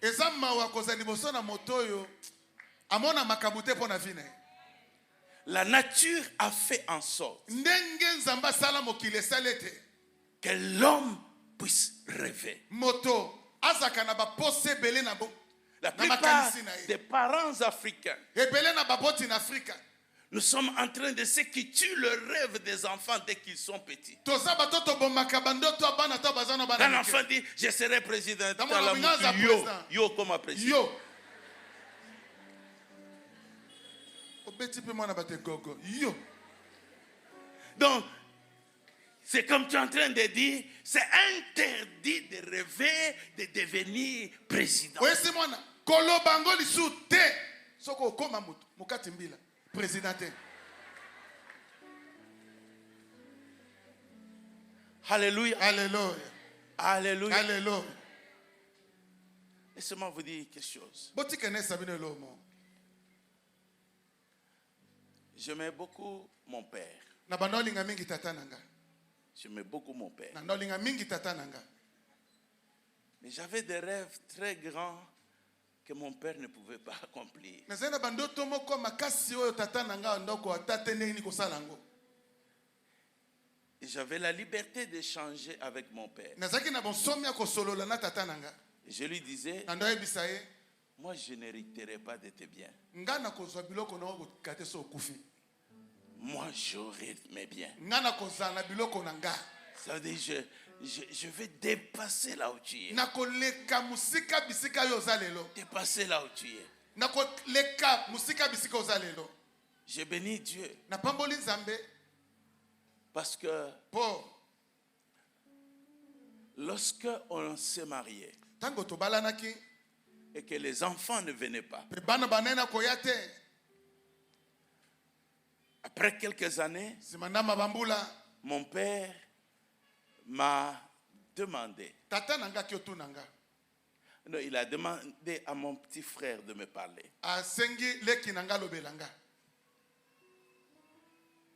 La nature a fait en sorte que l'homme puisse rêver. La plupart des parents africains, nous sommes en train de ceux qui tuent le rêve des enfants dès qu'ils sont petits. Un enfant dit, je serai président. Yo comme président. Donc, c'est comme tu es en train de dire, c'est interdit de rêver de devenir président. Alléluia. Alléluia. Alléluia. Alléluia. Laissez-moi vous dire quelque chose. J'aimais beaucoup mon père. Na banda olinga mingi tata nanga. J'aimais beaucoup mon père. Na banda olinga mingi tata nanga. Mais j'avais des rêves très grands que mon père ne pouvait pas accomplir. Nazana bando tomo ko makasi oyo tata nanga ndoko atate ndeni ko salango. Et j'avais la liberté d'échanger avec mon père. Nazaki na bonsomi akosolola na tata nanga. Et je lui disais, Nando ebisaye. moi je n'hériterai pas de tes biens. Ngana kozwa biloko na ko kate so kufi. Moi j'aurai mes biens. Ngana kozana biloko nanga. Ça veut dire je vais dépasser là où tu es. Nakoleka musika bisika yo zalelo. Dépasser là où tu es. Nakoleka musika bisika yo zalelo. Je bénis Dieu. Na pamboli nzambe. Parce que Po. lorsque on s'est marié Tango to balanaki. et que les enfants ne venaient pas, Pe bana banena koyate. après quelques années, Simandama bambula. mon père m'a demandé, Tata nanga kyotu nanga. non, il a demandé à mon petit frère de me parler. Asengi leki nanga lobelanga.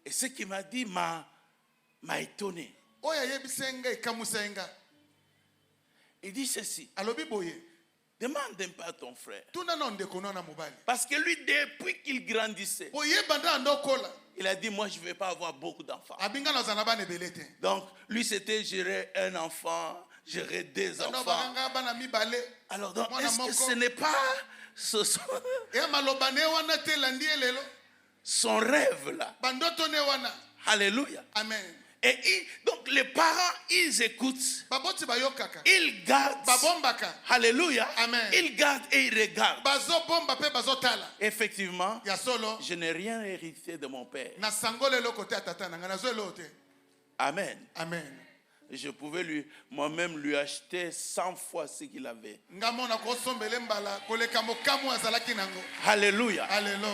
Et ce qu'il m'a dit m'a étonné. Oya yebisenga ikamusenga. Il dit ceci, Alobi boye. demande un peu à ton frère. Tuna non de konona mobali. Parce que lui, depuis qu'il grandissait, Oye banda ndokola. il a dit, moi je ne vais pas avoir beaucoup d'enfants. Abinga na zanaba ne belete. Donc, lui, c'était gérer un enfant, gérer des No enfants. banga bana mi bale. Alors, donc, Mwana est-ce que moko. ce n'est pas E malobane wana te landi elelo. son rêve là? Bandoto ne wana. Alléluia. Amen. Et donc, les parents, ils écoutent, Baboti bayokaka. ils gardent. Babombaka. Alléluia. Amen. Ils gardent et ils regardent. Bazo bomba pe bazo tala. Effectivement, Ya solo. je n'ai rien hérité de mon père. Na sangole lo kote atata nanga na zo elote. Amen. Amen. Je pouvais moi-même lui acheter 100 fois ce qu'il avait. Ngamona ko sombele mbala koleka mokamu azalaki nango. Alléluia. Alléluia.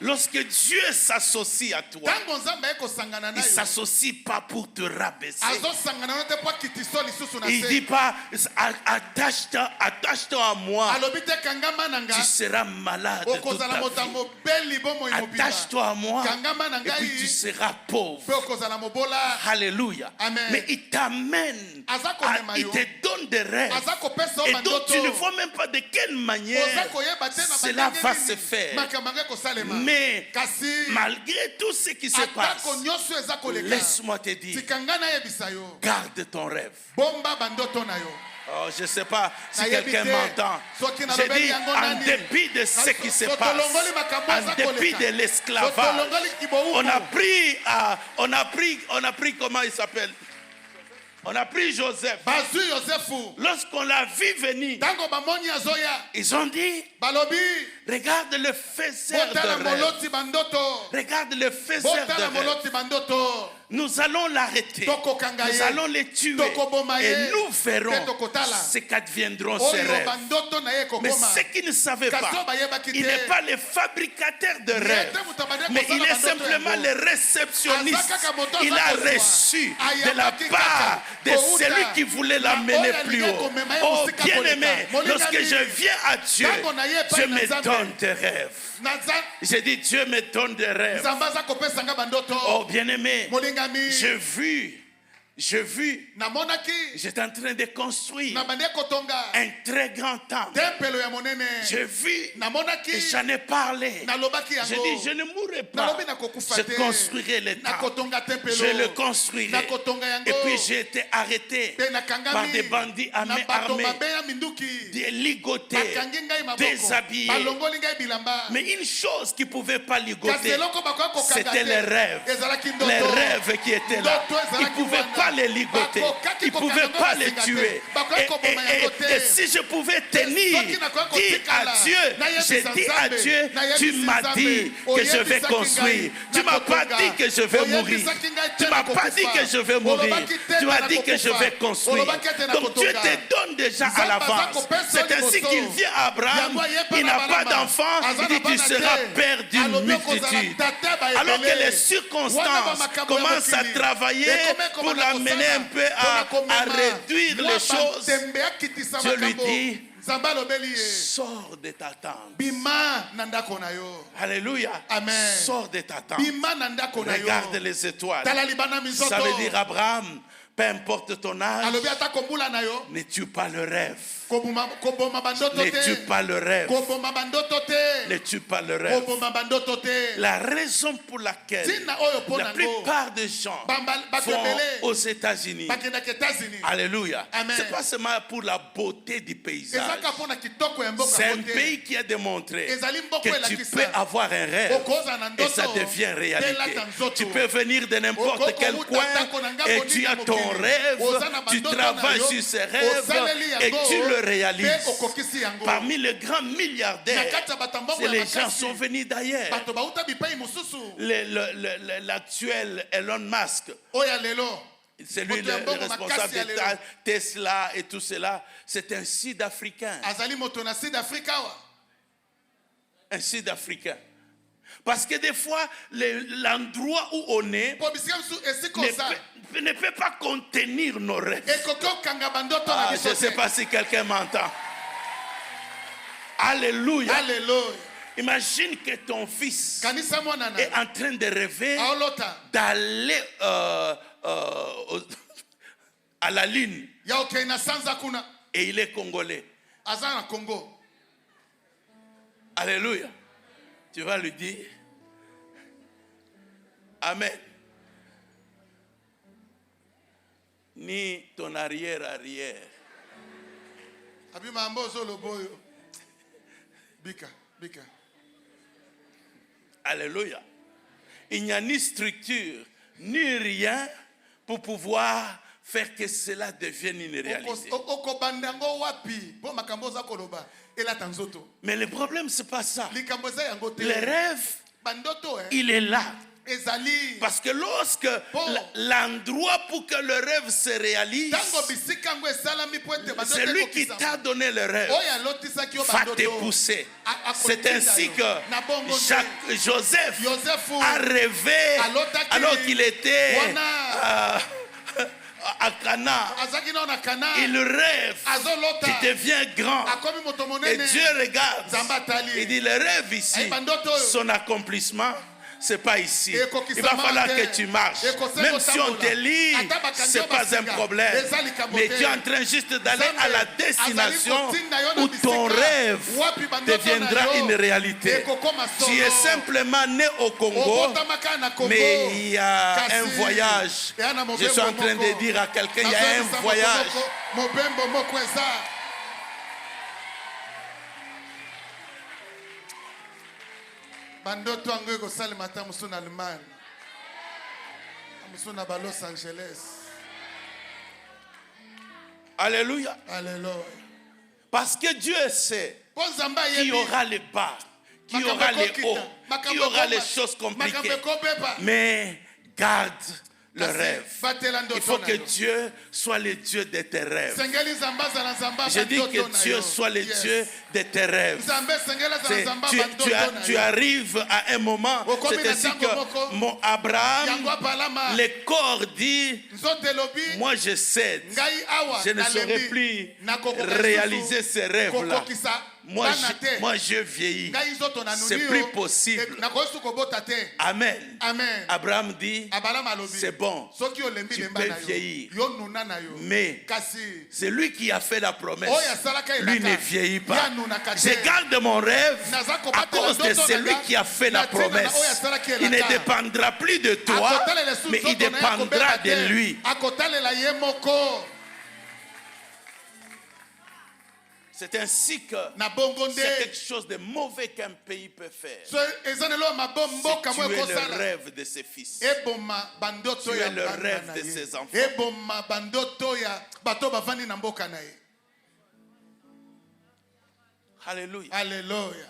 Lorsque Dieu s'associe à toi, Tango nzambe eko sangana il na ne yo. s'associe pas pour te rabaisser. Azo sangana na te po kitiso lisusu na Il ne dit se. pas, attache-toi à moi, Alobi te kangama nanga. tu seras malade toute Okozala ta vie. motambo beli bomo imobila. Attache-toi à moi Kangama et nanga puis tu yi. seras pauvre. Pe okozala mobola. Alléluia. Amen. Mais il t'amène, il te donne des rêves. Aza kopesa Et o donc tu ne mandoto. vois même pas de quelle manière Oza koyeba te na cela bandenge va nini. se faire. Makambo yango ekosalema. Mais Kasi malgré tout ce qui se passe, atako nyonso eza koleka. laisse-moi te dire, Tikanga na yebisa yo. garde ton rêve. Bomba bandoto na yo. Oh, je ne sais pas si Nayebi quelqu'un te. m'entend. Soki na J'ai lobeli dit, yango en nani. dépit de ce qui se passe, Sotolongoli makambo en aza dépit koleka. de l'esclavage, Sotolongoli kiboukou. on a pris, comment il s'appelle? On a pris Joseph. Bazui Yosefu. Lorsqu'on l'a vu venir, Tango bamoni azoya. ils ont dit, Balobi. regarde le faiseur Botala de rêve. moloti bandoto. Regarde le faiseur de Botala rêve. moloti bandoto. Nous allons l'arrêter. Toko kangaye. Nous allons les tuer. Toko bomaye. Et nous verrons Te toko tala. ce qu'adviendront ces Oyo rêves. bandoto na ye Mais kokoma. ce qu'il ne savait pas, Kaso bayebaki il te. n'est pas le fabricateur de rêves, Yete mutabade mais kosala il est bandoto simplement yango. le réceptionniste. Azaka moto Il a azakozwa. reçu de la Ayabaki part kaka. de Kouta. celui qui voulait l'amener Na plus oyo haut. alingi komema ye Oh mosika bien-aimé, koleka. lorsque Molingani. je viens à Dieu, Tango na ye epai je na me Nzambe. donne des rêves. Naza J'ai dit, Dieu me donne des rêves. Nzambe aza kopesanga bandoto. Oh bien-aimé, Molingami. j'ai vu, Namonaki. j'étais en train de construire Na bande kotonga. un très grand temple. Tempelo ya monene. J'ai vu Namonaki. et j'en ai parlé. Nalobaki J'ai yango. dit, je ne mourrai pas. Nalobi nakokufa Je te. construirai le temple. Nakotonga tempelo. Je le construirai. Nakotonga yango. Et puis j'ai été arrêté Pe nakangami. par des bandits Na armés, bato mabe ya minduki. des ligotés, Bakangi ngai maboko. déshabillés. Balongoli ngai bilamba. Mais une chose qui ne pouvait pas Kasi ligoter, eloko bakoki kokanga c'était te. les rêves. Ezalaki ndoto. Les rêves qui étaient là. Ndoto Ils ne ezalaki pouvaient wana. pas les ligoter. Bakokaki Ils ne pouvaient kokanga pas les basinga te. tuer. Bakoki koboma yango te. Et si je pouvais tenir, Soki nakoki dis kotikala. à Dieu, Nayebisa j'ai dit à Nzambe. Dieu, Nayebisa tu m'as Nzambe. dit que je vais Oyebisaki construire. ngai. Tu m'as pas Nakotonga. dit que je vais mourir. Oyebisaki ngai te Tu m'as pas dit nakokufa. que je vais mourir. Olobaki te Tu m'as dit que je nakokufa. vais construire. Olobaki te Donc Dieu nakotonga. te donne déjà à Nzambe l'avance. azakopesa C'est ainsi liboso. qu'il vient à Abraham. Yango ayepa Il na n'a pas balama. d'enfant. Aza Il dit na tu bana seras te. père d'une Alobi okozala multitude. tata ba Alors que ebele. les Wana circonstances ba makambo ya commencent à mokili. travailler Ekome pour komana l'amener kosala. un peu Pona à komema. réduire Mwa les choses, bantembe akitisa Dieu lui makambo. dit, Sors de ta tente. Bima nandako na yo. Alléluia. Amen. Sors de ta tente. Bima nandako na yo. Regarde les étoiles. Tala libana mizoto. Ça veut dire Abraham, peu importe ton âge, Alobi ata kombula na yo. ne tue pas le rêve. Koboma bandoto Ne te. tue pas le rêve. Koboma bandoto te. Ne tue pas le rêve. Koboma bandoto te. La raison pour laquelle Tina oyo po la nango. plupart des gens vont aux États-Unis, Bakenda ke États-Unis. alléluia, Amen. c'est pas seulement pour la beauté du paysage. Ezaka pona kitoko ya mboka C'est un kote. pays qui a démontré Ezali mboko que tu elakisa. peux avoir un rêve Okoza na et ndoto. ça devient réalité. Tela tanzoto. Tu peux venir de n'importe Okoko quel muta coin tako na ngambo et nini tu as na ton mokili. rêve, Oza na tu bandoto travailles na yo. sur ces rêves Osaleli et yango. tu le réalises. Pe okokisi yango. Parmi les grands milliardaires, Na kati ya batambongo c'est ya les makasi. gens sont venus d'ailleurs. Bato bauta bipai mosusu. L'actuel Elon Musk, Oya lelo. c'est lui le responsable de Tesla et tout cela, c'est un Sud-Africain. Azali moto na Sud-Africa wa. Un Sud-Africain. Parce que des fois, l'endroit où on est Po bisika msu esiko sa. ne peut pas contenir nos rêves. Ekoko kanga bandoto na Ah, je ne biso. sais pas si quelqu'un m'entend. Alléluia. Alléluia. Imagine que ton fils Kanisa mwana na. est en train de rêver Aolota. d'aller à la Lune Ya okay na sanza kuna. et il est congolais. Aza na Congo. Alléluia. Tu vas lui dire Amen. Ni ton arrière-arrière. Abima ambozo loboyo. Bika, bika. Alléluia. Il n'y a ni structure, ni rien pour pouvoir faire que cela devienne une réalité. Oko bandango wapi. Bo makamboza koloba. Ela tanzoto. Mais le problème, ce n'est pas ça. Likamboza yango te. Le rêve, Bandoto il est là. Ezali. Parce que lorsque l'endroit pour que le rêve se réalise, Tango bisika ngo esalami po ete bandoto. c'est lui qui t'a donné le rêve. Oya lotisa ki o Va bandoto. te pousser. C'est ainsi que Joseph Joseph a rêvé alors qu'il était à Cana. Azaki na Kana. Il rêve. Azolota. Tu deviens grand. Akomi moto Et monene. Dieu regarde. Zamba tali. Il dit le rêve ici, son accomplissement, c'est pas ici. Il va falloir que tu marches. Même si on te lit, c'est pas un problème. Mais tu es en train juste d'aller à la destination où ton rêve deviendra une réalité. Tu es simplement né au Congo, mais il y a un voyage. Je suis en train de dire à quelqu'un, il y a un voyage. Bandoto yango ekosalema ata mosu na Allemagne, mosu na ba Los Angeles. Alléluia. Alléluia. Parce que Dieu sait Po Nzamba qu'il y yebi. aura les bas, qu'il y aura les hauts, qu'il y aura les choses compliquées. Mais garde le rêve. Il faut que Dieu soit le Dieu de tes rêves. Je dis que Dieu soit le Dieu de tes rêves. Tu arrives à un moment, c'est ainsi que mon Abraham, le corps dit, moi je cède, je ne saurais plus réaliser ces rêves-là. Moi je vieillis, c'est plus possible. Amen. Abraham dit, c'est bon, tu peux vieillir. Mais c'est lui qui a fait la promesse. Lui ne vieillit pas. Je garde mon rêve à cause de celui qui a fait la promesse. Il ne dépendra plus de toi, mais il dépendra de lui. C'est ainsi que c'est quelque chose de mauvais qu'un pays peut faire. C'est tuer le rêve de ses fils. Tuer le rêve de ses enfants. Alléluia. Alléluia.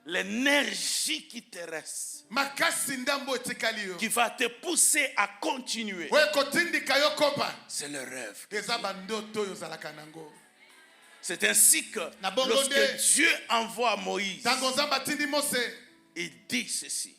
L'énergie qui te reste, qui va te pousser à continuer, c'est le rêve. C'est ainsi que lorsque Dieu envoie Moïse, il dit ceci.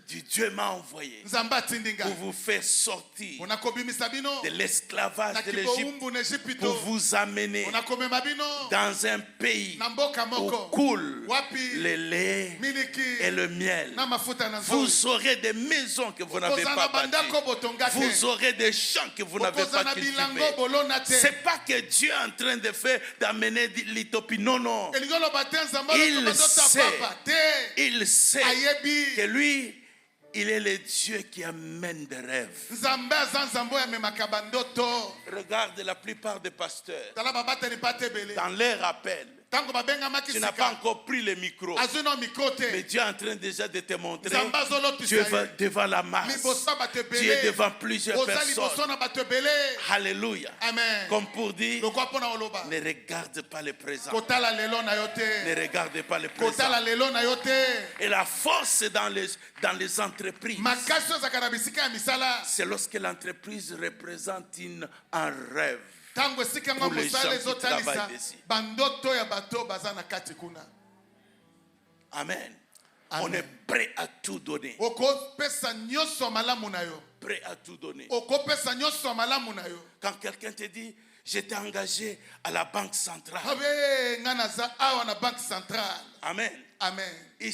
Dieu m'a envoyé Nzambe atindi pour ngai vous faire sortir mpona kobimisa bino de l'esclavage na de l'Égypte, kiboumbu na Ejipito pour vous amener mpona komema bino dans un pays na mboka où moko coule wapi le lait miliki et le miel. na mafuta na nzoi. Vous aurez des maisons que vous n'avez Okozala pas bandako bâties. botonga te. Vous aurez des champs que vous n'avez Okozala pas na bilango cultivés. bolona te. C'est pas que Dieu est en train de faire d'amener l'utopie. Non, non. elingi oloba te nzambe Il alobazota sait. papa te Il sait ayebi que lui, il est le Dieu qui amène des rêves. nzambe aza nzambe oyo amemaka bandoto. Regarde la plupart des pasteurs. tala babateli mpa te ebele Dans leur appel, ntango babengamaki tu n'as pas sika encore pris le micro. azwi no mikro Mais te Dieu est en train déjà de te montrer. nzambe Tu azolotisa es ye devant la masse. liboso ya bato Tu es ebele devant plusieurs oza personnes. liboso na bato ebele. Alléluia. Amen. Comme pour dire, lokwa mpo na oloba ne regarde pas le présent. kotala lelo na yo Ne te regarde pas le présent. kotala lelo na yo te. Et la force est dans les entreprises. makasi oyo ezalaka na bisika ya misala C'est lorsque l'entreprise représente un rêve. ntango esika yango Pour les gens mosala qui ezotalisa travaillent ici. bandoto ya bato baza na kati kuna. Amen. Amen. On est prêt à tout donner. okopesa nyonso ya malamu na yo Prêt à tout donner. okopesa nyonso ya malamu na yo. Quand quelqu'un te dit, j'étais engagé à la banque centrale. abe nga naza awa na banque centrale. Amen. Amen. Il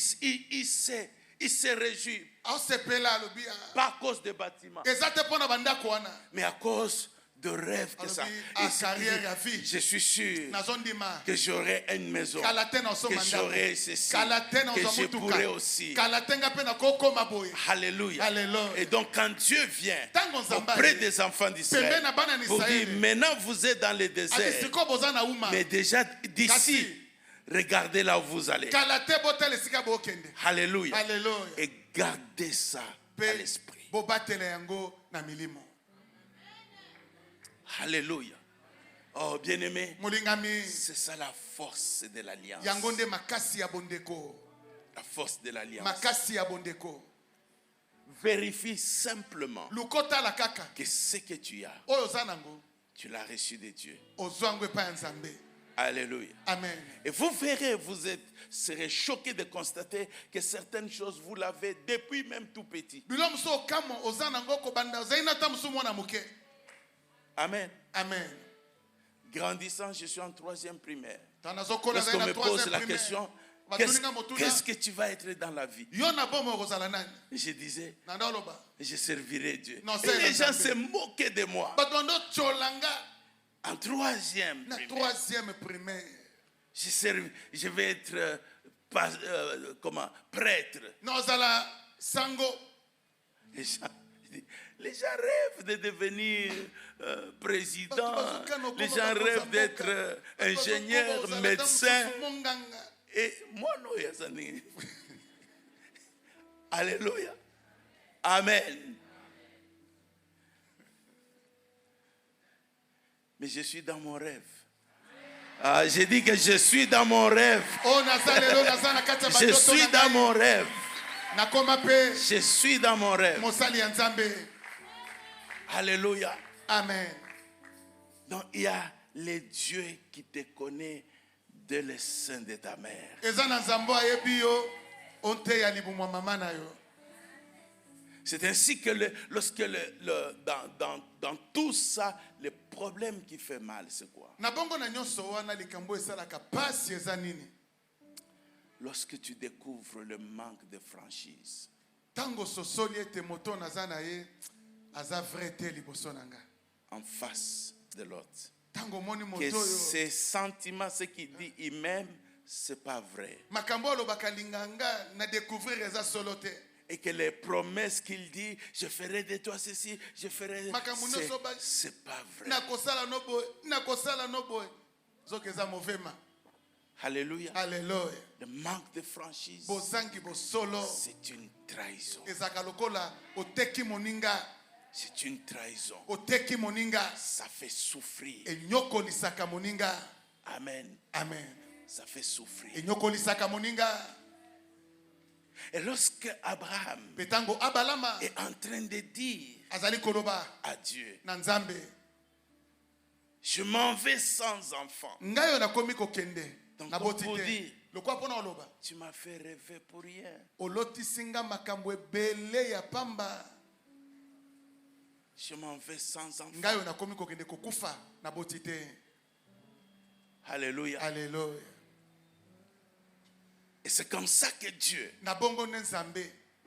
se réjouit. aosepela alobi Pas à cause des bâtiments, eza te mpo na bandako wana mais à cause de rêves que ça. alobi carrière ya vie Je suis sûr nazondima que j'aurai une maison, kala te na osomba que ndako j'aurai ceci, kala te na que ozwa je pourrai motuka aussi. kala te nga mpe nakokoma boye. Alléluia. Alléluia. Et donc quand Dieu vient Tango nzambe auprès aye, des enfants d'Israël pembeni na bana ya pour dire, Israele, maintenant vous êtes dans le ati désert, sikoyo boza na uma mais déjà d'ici, Kasi. regardez là où vous allez. kala te botala esika bookende. Alléluia. Alléluia. Et gardez ça à mpe l'esprit. bobatela yango na milimo. Alléluia. Oh, bien-aimé, molingami c'est ça la force de l'alliance. yango nde makasi ya bondeko. La force de l'alliance. makasi ya bondeko. Vérifie simplement lukotala kaka que ce que tu as, oyo oza nango tu l'as reçu de Dieu. ozwa yango epai ya nzambe. Alléluia. Amen. Et vous verrez, serez choqués de constater que certaines choses, vous l'avez depuis même tout petit. bilo mosu okamo oza nango kobanda ozali na ta mosu mwana moke. Amen. Amen. Grandissant, je suis en 3e primaire. tanazokola Lorsqu'on ozali na me pose 3e la primaire. question, batuninga motuna qu'est-ce que tu vas être dans la vie? yo na bomo okozala nani. Je disais, nanda oloba je servirai Dieu. Non, Et c'est les gens la se moquaient de moi. bato bando tsolanga En 3e na primaire, 3e primaire. je vais être prêtre. na ozala sango. Les gens rêvent de devenir président. Bazukano Les koma gens bakoza rêvent mboka. d'être Bato ingénieur, bazokoma ozala médecin. ta mosusu monganga. Et moi, non, Yazani. Alléluia. Amen. Mais je suis dans mon rêve. Ah, j'ai dit que je suis dans mon rêve. Oh, naza lelo, naza na kati ya Je bandoto suis na dans ngai. mon rêve. nakoma mpe Je suis dans mon rêve. mosali ya nzambe. Alléluia. Amen. Donc il y a les dieux qui te connaissent dès le sein de ta mère. eza na nzambe ayebi yo onteya libumu ya mama na yo. C'est ainsi que dans tout ça, le problème qui fait mal, c'est quoi? na bongo na nyonso wana likambo esalaka pasi eza nini. Lorsque tu découvres le manque de franchise. ntango sosoli ete moto naza na ye aza vrai te liboso na nga. En face de l'autre. ntango omoni moto Que oyo ces sentiments, ce qu'il dit, il m'aime, c'est pas vrai. makambo alobaka linganga na découvrir eza solo te. Et que les promesses qu'il dit, je ferai de toi ceci, je ferai... C'est pas vrai. nakosala no boye zoki eza movema. Alléluia. Alléluia. Le manque de franchise, bozangi bosolo c'est une trahison. ezaka lokola oteki moninga. C'est une trahison. oteki moninga Ça fait souffrir. enyokolisaka moninga. Amen. Amen. Ça fait souffrir. enyokolisaka moninga. Et lorsque Abraham petango abalama est en train de dire azali koloba à Dieu, na nzambe je m'en vais sans enfant. ngai oyo nakomi kokende Donc, na comme boti pour te. dire, Lokwa pona oloba. Tu m'as fait rêver pour rien. Olotisinga makambo ebele ya pamba. Je m'en vais sans enfant. Ngayo nakomi kokende kokufa na botite. Alléluia. Alléluia. Et c'est comme ça que Dieu Na bongo nzambe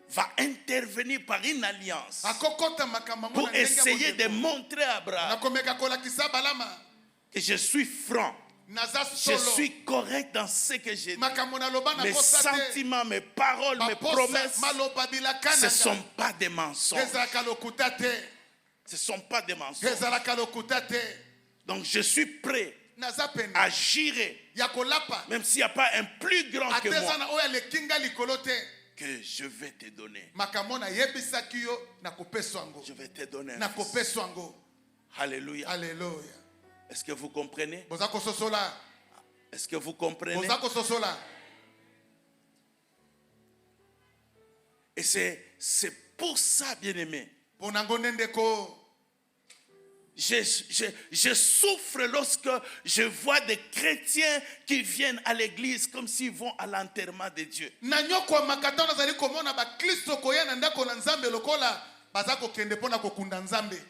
va intervenir par une alliance akokota makambo pour essayer de montrer à Abraham nakomeka kolakisa balama que je suis franc. naza Je solo suis correct dans ce que j'ai dit. makambo naloba na Mes kosate sentiments, mes paroles, mes promesses, maloba bilaka ce ne sont pas des mensonges. ezalaka lokuta te Ce ne sont pas des mensonges. ezalaka lokuta te Donc je suis prêt naza pene à girer, ya kolapa même s'il n'y a pas un plus grand que moi, ateza na oyo alekinga likolo te que je vais te donner. makambo nayebisaki yo nakopesa yango Je vais te donner. nakopesa yango. Alléluia. Alléluia. Est-ce que vous comprenez? Boza kososola. Est-ce que vous comprenez? Boza kososola. Et c'est pour ça, bien-aimé, Ponango nendeko. je souffre lorsque je vois des chrétiens qui viennent à l'église comme s'ils vont à l'enterrement de Dieu. Nanyoko makata nazali komona ba Kristo koya na ndako na Nzambe lokola baza kokende pona kokunda Nzambe.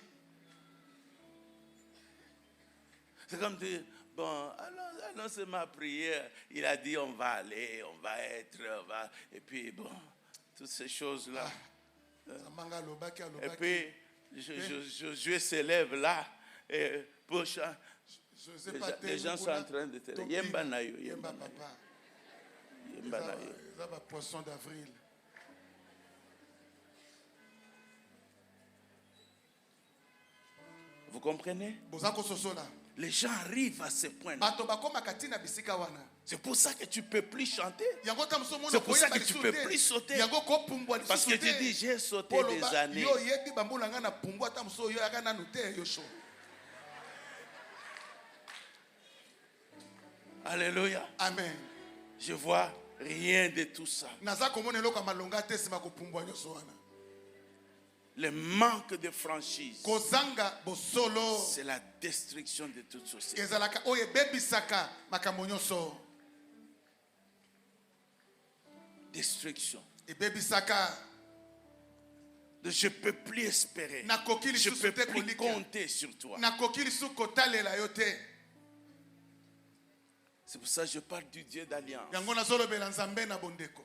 C'est comme dire, bon, alors c'est ma prière. Il a dit on va aller, on va être, et puis bon, toutes ces choses-là. Et puis, Josué s'élève là, et pour les gens sont en train de te dire, Yemba Nayo, Yemba papa. Yemba Nayo. Ça va poisson d'avril. Vous comprenez? Les gens arrivent à ce point-là. C'est pour ça que tu ne peux plus chanter. C'est pour ça que tu ne peux plus sauter. Parce que tu dis, j'ai sauté des années. Alléluia. Amen. Je vois rien de tout ça. Le manque de franchise, c'est la destruction de toute société. Destruction. Je ne peux plus espérer. Je ne peux plus compter sur toi. C'est pour ça que je parle du Dieu d'alliance.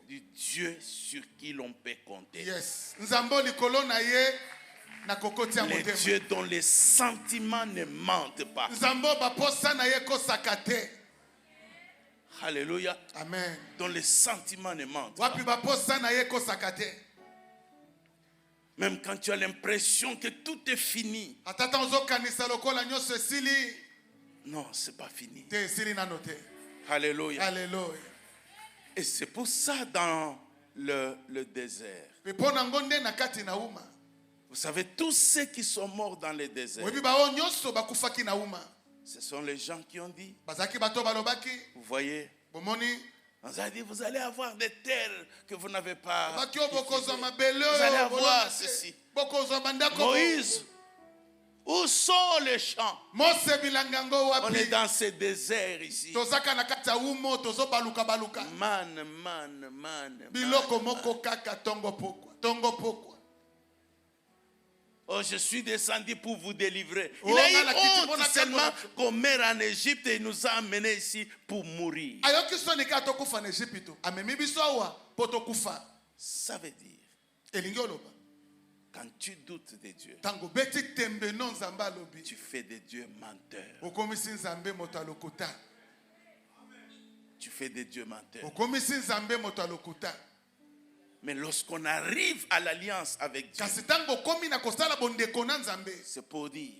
Du Dieu sur qui l'on peut compter. Yes. Le Dieu dont les sentiments ne mentent pas. Alléluia. Amen. Dont les sentiments ne mentent pas. Même quand tu as l'impression que tout est fini. Non, ce n'est pas fini. Alléluia. Alléluia. Et c'est pour ça dans le désert. Vous savez, tous ceux qui sont morts dans le désert, ce sont les gens qui ont dit, vous voyez, on a dit, vous allez avoir des terres que vous n'avez pas. Vous allez avoir ceci. Moïse, où sont les champs? On est dans ce désert ici. Man. Oh, je suis descendu pour vous délivrer. Il a eu honte seulement qu'on meurt en Égypte et il nous a amenés ici pour mourir. Ça veut dire, quand tu doutes de Dieu, tu fais de Dieu menteur. Tu fais de Dieu menteur. Mais lorsqu'on arrive à l'alliance avec Dieu, c'est pour dire,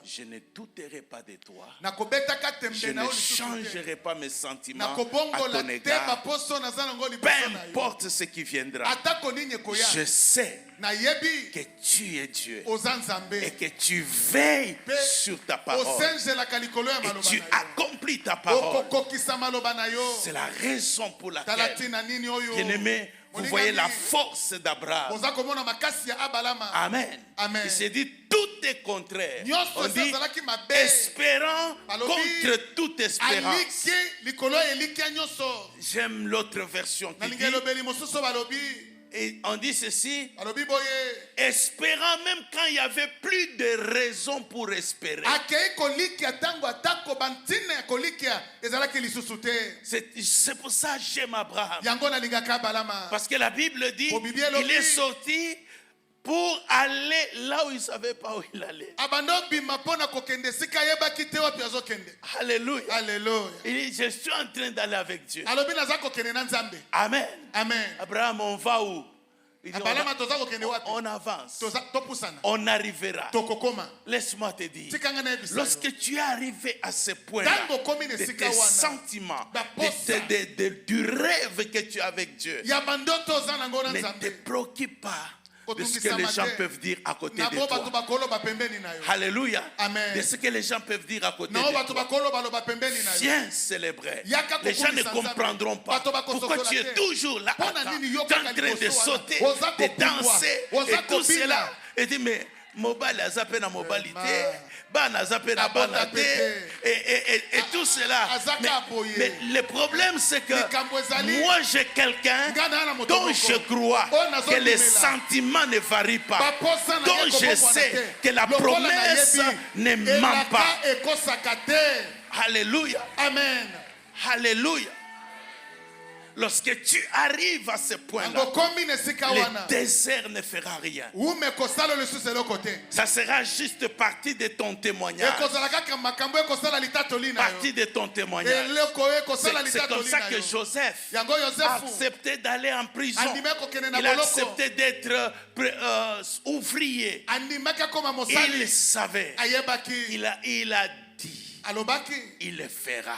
je ne douterai pas de toi. Je ne changerai pas mes sentiments à ton égard. Peu importe ce qui viendra. Je sais que tu es Dieu et que tu veilles sur ta parole et tu accomplis ta parole. C'est la raison pour laquelle, bien-aimé, Vous voyez la force d'Abraham. Amen. Amen. Il s'est dit tout est contraire. On dit espérant contre toute espérance. J'aime l'autre version qui dit, et on dit ceci, espérant même quand il n'y avait plus de raison pour espérer. C'est pour ça que j'aime Abraham. Parce que la Bible dit il est sorti pour aller là où il ne savait pas où il allait. Alléluia. Alléluia. Il dit, je suis en train d'aller avec Dieu. Amen. Amen. Abraham, on va où? Il dit, on avance. On arrivera. Laisse-moi te dire. Lorsque tu es arrivé à ce point-là, de tes sentiments, du rêve que tu as avec Dieu, ne te préoccupe pas de ce que les gens peuvent dire à côté de toi. Alléluia. Amen. De ce que les gens peuvent dire à côté de toi. Viens célébrer. Les gens ne comprendront pas pourquoi tu es toujours là, en train de sauter, de danser et tout cela. Et dit, mais mobile a zappé la mobilité, ban a zappé la banalité, et tout cela. Mais le problème, c'est que moi, j'ai quelqu'un dont je crois que les sentiments ne varient pas, dont je sais que la promesse ne ment pas. Alléluia. Amen. Alléluia. Lorsque tu arrives à ce point-là, le désert ne fera rien. Ça sera juste partie de ton témoignage. Partie de ton témoignage. C'est comme ça que Joseph a accepté d'aller en prison. Il a accepté d'être ouvrier. Il savait. Il a dit. Il le fera.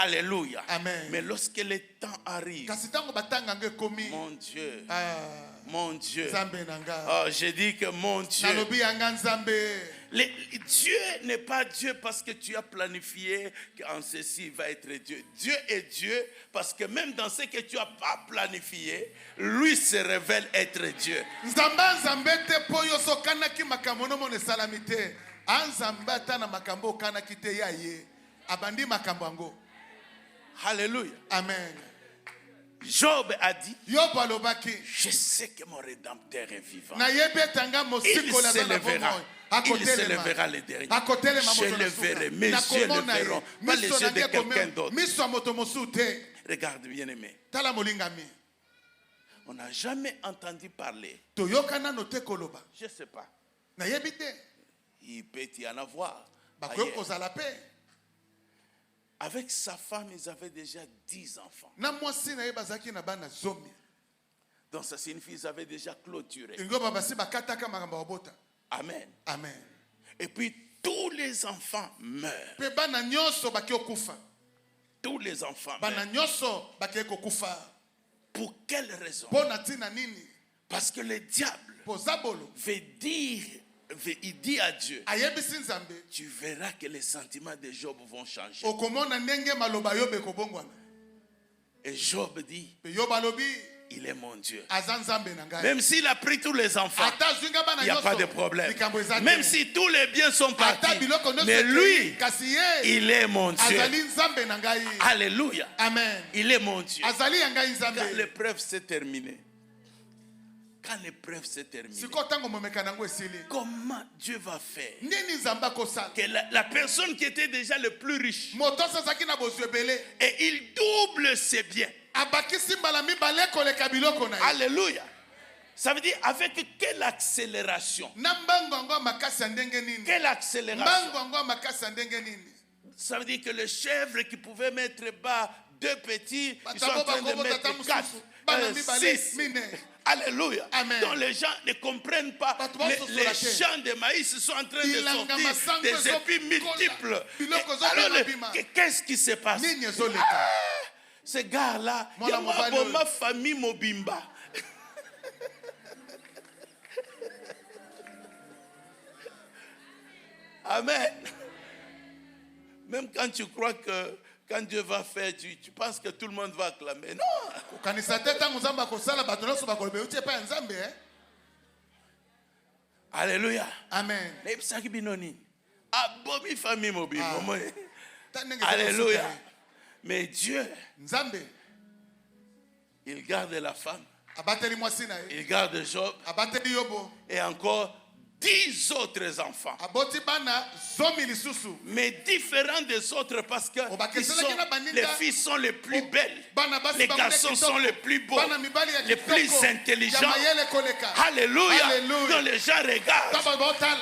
Alléluia. Amen. Mais lorsque le temps arrive, mon Dieu, mon Dieu, oh, j'ai dit que mon Dieu, Dieu n'est pas Dieu parce que tu as planifié qu'en ceci va être Dieu. Dieu est Dieu parce que même dans ce que tu n'as pas planifié, lui se révèle être Dieu. Alléluia. Amen. Job a dit, je sais que mon Rédempteur est vivant. Il s'élèvera. Il s'élèvera les derniers. Je le verrai. Mes yeux le verront. Pas les yeux de quelqu'un d'autre. Regarde, bien-aimé. On n'a jamais entendu parler. Je ne sais pas. Il peut y en avoir. Avec sa femme, ils avaient déjà 10 enfants. Donc ça signifie qu'ils avaient déjà clôturé. Amen. Amen. Et puis tous les enfants meurent. Tous les enfants meurent. Pour quelle raison? Parce que le diable veut dire, il dit à Dieu, tu verras que les sentiments de Job vont changer. Et Job dit, il est mon Dieu. Même s'il a pris tous les enfants, il n'y a pas de problème. Même si tous les biens sont partis, mais lui, il est mon Dieu. Alléluia. Amen. Il est mon Dieu. Quand l'épreuve s'est terminée, comment Dieu va faire que la personne qui était déjà le plus riche, et il double ses biens. Alléluia. Ça veut dire avec quelle accélération? Quelle accélération? Ça veut dire que les chèvres qui pouvaient mettre bas 2 petits, ils sont en train de mettre 4, 6. Alléluia. Amen. Donc les gens ne comprennent pas. Les champs de maïs sont en train de sortir des épis multiples. Alors, qu'est-ce qui se passe? Ce gars-là, il y a ma famille Mobimba. Amen. Même quand tu crois que quand Dieu va faire, tu penses que tout le monde va acclamer. Non. Alléluia. Amen. Alléluia. Mais Dieu, il garde la femme. Il garde Job. Et encore 10 autres enfants. Mais différents des autres parce que les filles sont les plus belles. Les garçons sont les plus beaux. Les plus intelligents. Alléluia. Donc les gens regardent.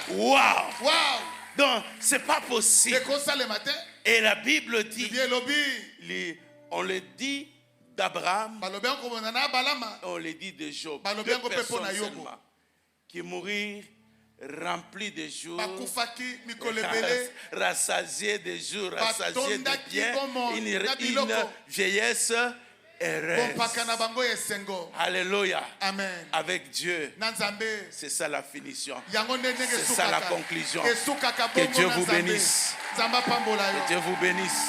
Waouh. Donc c'est pas possible. Et la Bible dit, on le dit d'Abraham, on le dit de Job, 2 personnes seulement, qui mourirent remplis de jours, rassasiés de jours, rassasiés de biens, une vieillesse heureuse. Alléluia. Amen. Avec Dieu, c'est ça la finition. C'est ça la conclusion. Que Dieu vous bénisse. Que Dieu vous bénisse.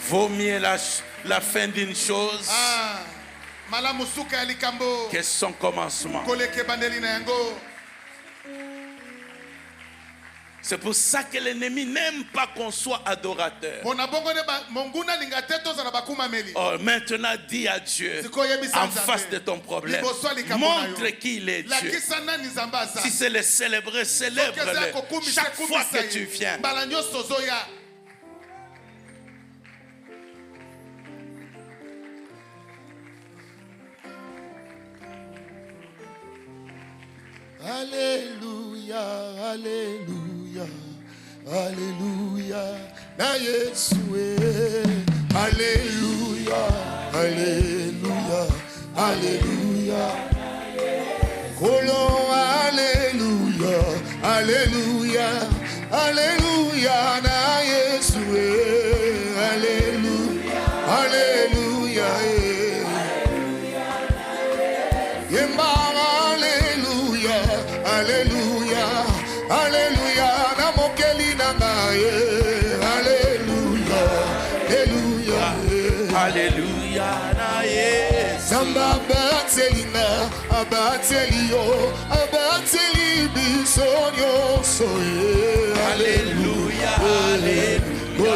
Vaut mieux la fin d'une chose que son commencement. C'est pour ça que l'ennemi n'aime pas qu'on soit adorateur. Oh, maintenant, dis à Dieu, en face de ton problème, montre qu'il est Dieu. Si c'est le célébrer, célèbre-le chaque fois que tu viens. Alléluia, Alléluia, Alléluia, na Yesu, Alléluia, Alléluia, Alléluia, Colon, Alléluia, Alléluia, Alléluia, na Yesu, Alléluia, Alléluia, Alléluia, Alléluia, na mokeli na ngaye. Alléluia, Alléluia, Alléluia, na Yesu. Samba batselina, abatselio, abatseli bisonyo soye. Alléluia, Alléluia,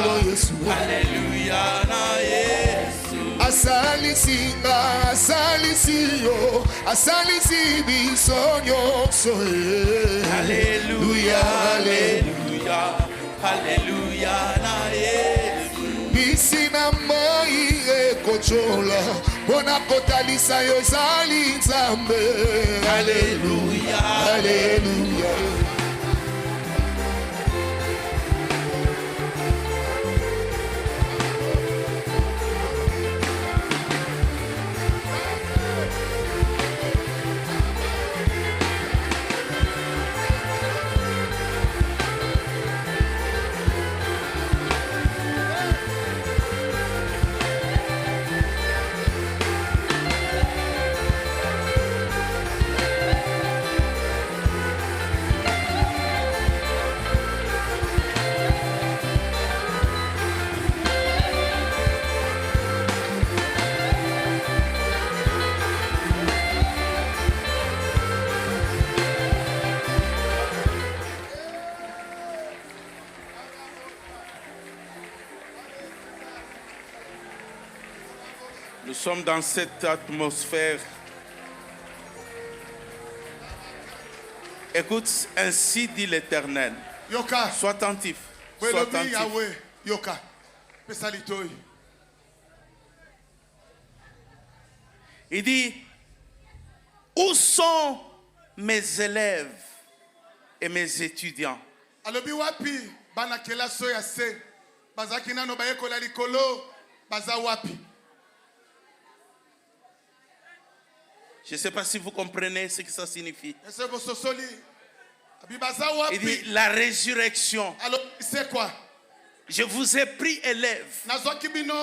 Alléluia, na Yesu. Asalisinga, asalisio, asalisi bisonyo soye. Alléluia, Alléluia, Alléluia, na Yesu. Bisina moi ekochola, bona kotalisa yo zali nzambe. Alléluia, Alléluia. Nous sommes dans cette atmosphère. Écoute, ainsi dit l'Éternel. Yoka. Sois attentif. Sois attentif. Yoka. Pesalitoy. Il dit, où sont mes élèves et mes étudiants? Alobi wapi bana kela soya se bazaki nano bayekola likolo baza wapi? Je ne sais pas si vous comprenez ce que ça signifie. Il Il dit la résurrection. Alors, c'est quoi? Je vous ai pris élève. nazwaki bino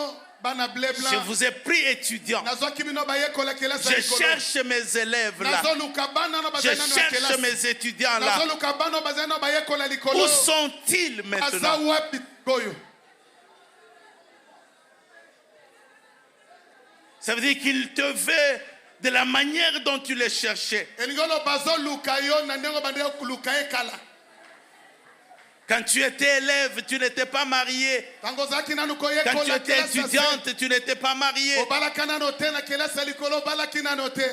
bana blé Je blanc, vous ai pris étudiant. nazwaki bino bayekola kelasi Je likolo, cherche mes élèves là. nazoluka bana na Je bazali nano ya cherche kelasi, mes étudiants là. nazoluka bana bazali nano bayekola likolo, Où sont-ils aza maintenant? wapi boyo? Ça veut dire qu'il te veut de la manière dont tu les cherchais. elingolo bazoluka yo na ndenge bande kuluka ekala. Quand tu étais élève, tu n'étais pas marié. Tango zaki nanu Quand tu koyekola étais kelasi étudiante, tu n'étais pas marié. obalaka nano te na kelasi likolo, obalaki nano te.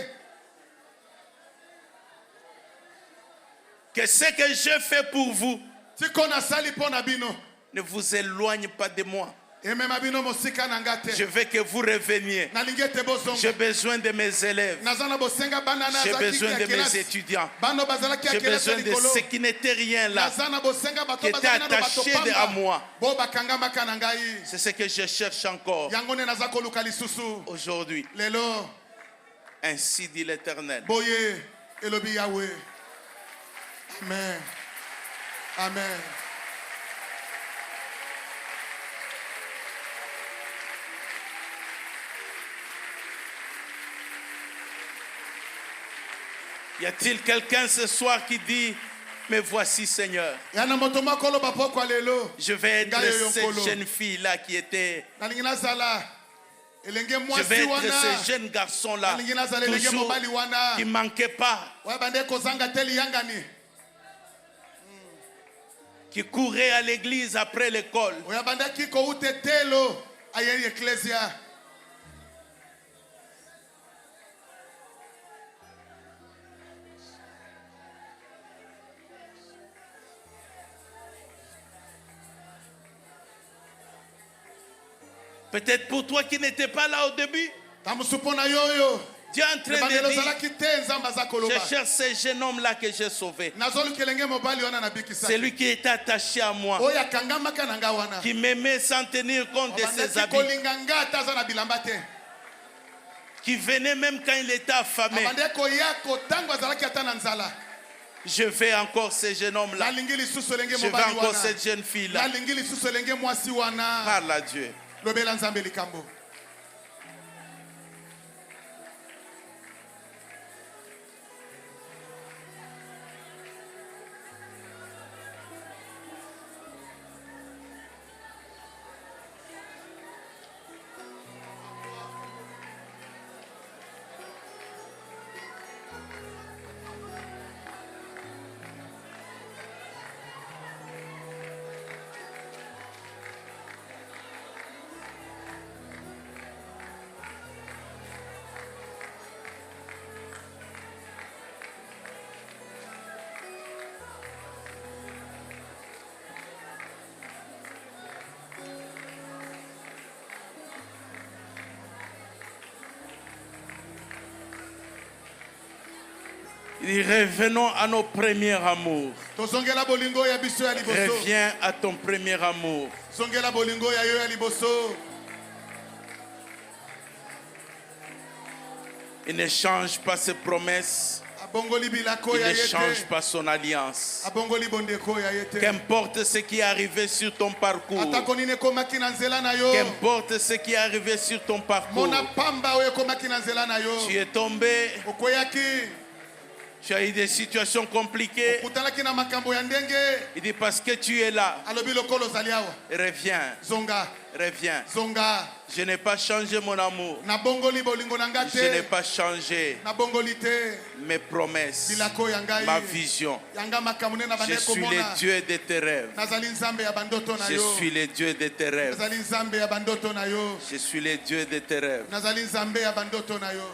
Que ce que je fais pour vous Tiko nasali mpo na bino, ne vous éloigne pas de moi. emema bino mosika na nga te. Je veux que vous reveniez. nalingi ete bozonga. J'ai besoin de mes élèves. naza na bosenga bana na J'ai azaki besoin ya de mes kelasi, étudiants. bano bazalaki ya J'ai kelasi besoin de likolo, ceux qui n'étaient rien là. naza na bosenga bato qui étaient bazali nano bato attachés à pamba moi. bo bakangamaka na ngai. C'est ce que je cherche encore yango nde naza koluka lisusu aujourd'hui. lelo. Ainsi dit l'Éternel. Boye elobi Yahweh. Amen. Amen. Y a-t-il quelqu'un ce soir qui dit, mais voici Seigneur, yana moto moko oloba pokwa lelo je vais être Ngai yo cette nkolo. jeune fille là qui était, nalingi nazala elenge je mwasi vais être wana, ce jeune garçon là, nalingi nazala elenge toujours mobali wana qui manquait pas, oya bande kozanga te liyangani, qui courait à l'église après l'école. oya bandaki kouta telo ayei eklesia. Peut-être pour toi qui n'étais pas là au début, tamusupo na yoyo Dieu est en train ebandelo de dire, ozalaki te nzambe aza koloba, je cherche ce jeune homme là que j'ai sauvé. nazoluka elenge mobali wana C'est nabikisaki, lui qui était attaché à moi, oyo akangamaka na nga wana, qui m'aimait sans tenir compte de ses abandaki habits, kolinga nga ata aza na bilamba te, qui venait même quand il était affamé. abandaki koya kotango azalaki ata na nzala. Je vais encore ce jeune homme là. nalingi lisusu elenge Je vais mobali encore wana, cette jeune fille là. nalingi lisusu elenge mwasi wana. Parle à Dieu. lobela nzambe likambo. Il dit, revenons à nos premiers amours. tozongela bolingo ya biso ya liboso, Reviens à ton premier amour. zongela bolingo ya yo ya liboso. Il ne change pas ses promesses. abongoli bilako Il ya ne change yete, pas son alliance. abongoli bondeko ya yete, Qu'importe ce qui est arrivé sur ton parcours. atako nini ekomaki na nzela na yo, Qu'importe ce qui est arrivé sur ton parcours. mona pamba oyo ekomaki na nzela na yo, Tu es tombé, okweyaki, tu as eu des situations compliquées. okutanaki na makambo ya ndenge, Il dit parce que tu es là, alobi lokolo ozali awa, reviens, zonga reviens. zonga, Je n'ai pas changé mon amour. nabongoli bolingo na nga Je n'ai te, pas changé nabongoli te mes promesses, bilako ya ngai, ma vision. yanga makambo nde na Je bande suis le komona, Dieu de tes rêves. nazali nzambe ya bandoto na Je yo, suis le Dieu de tes rêves. nazali nzambe ya bandoto na yo, Je suis le Dieu de tes rêves. nazali nzambe ya bandoto na yo.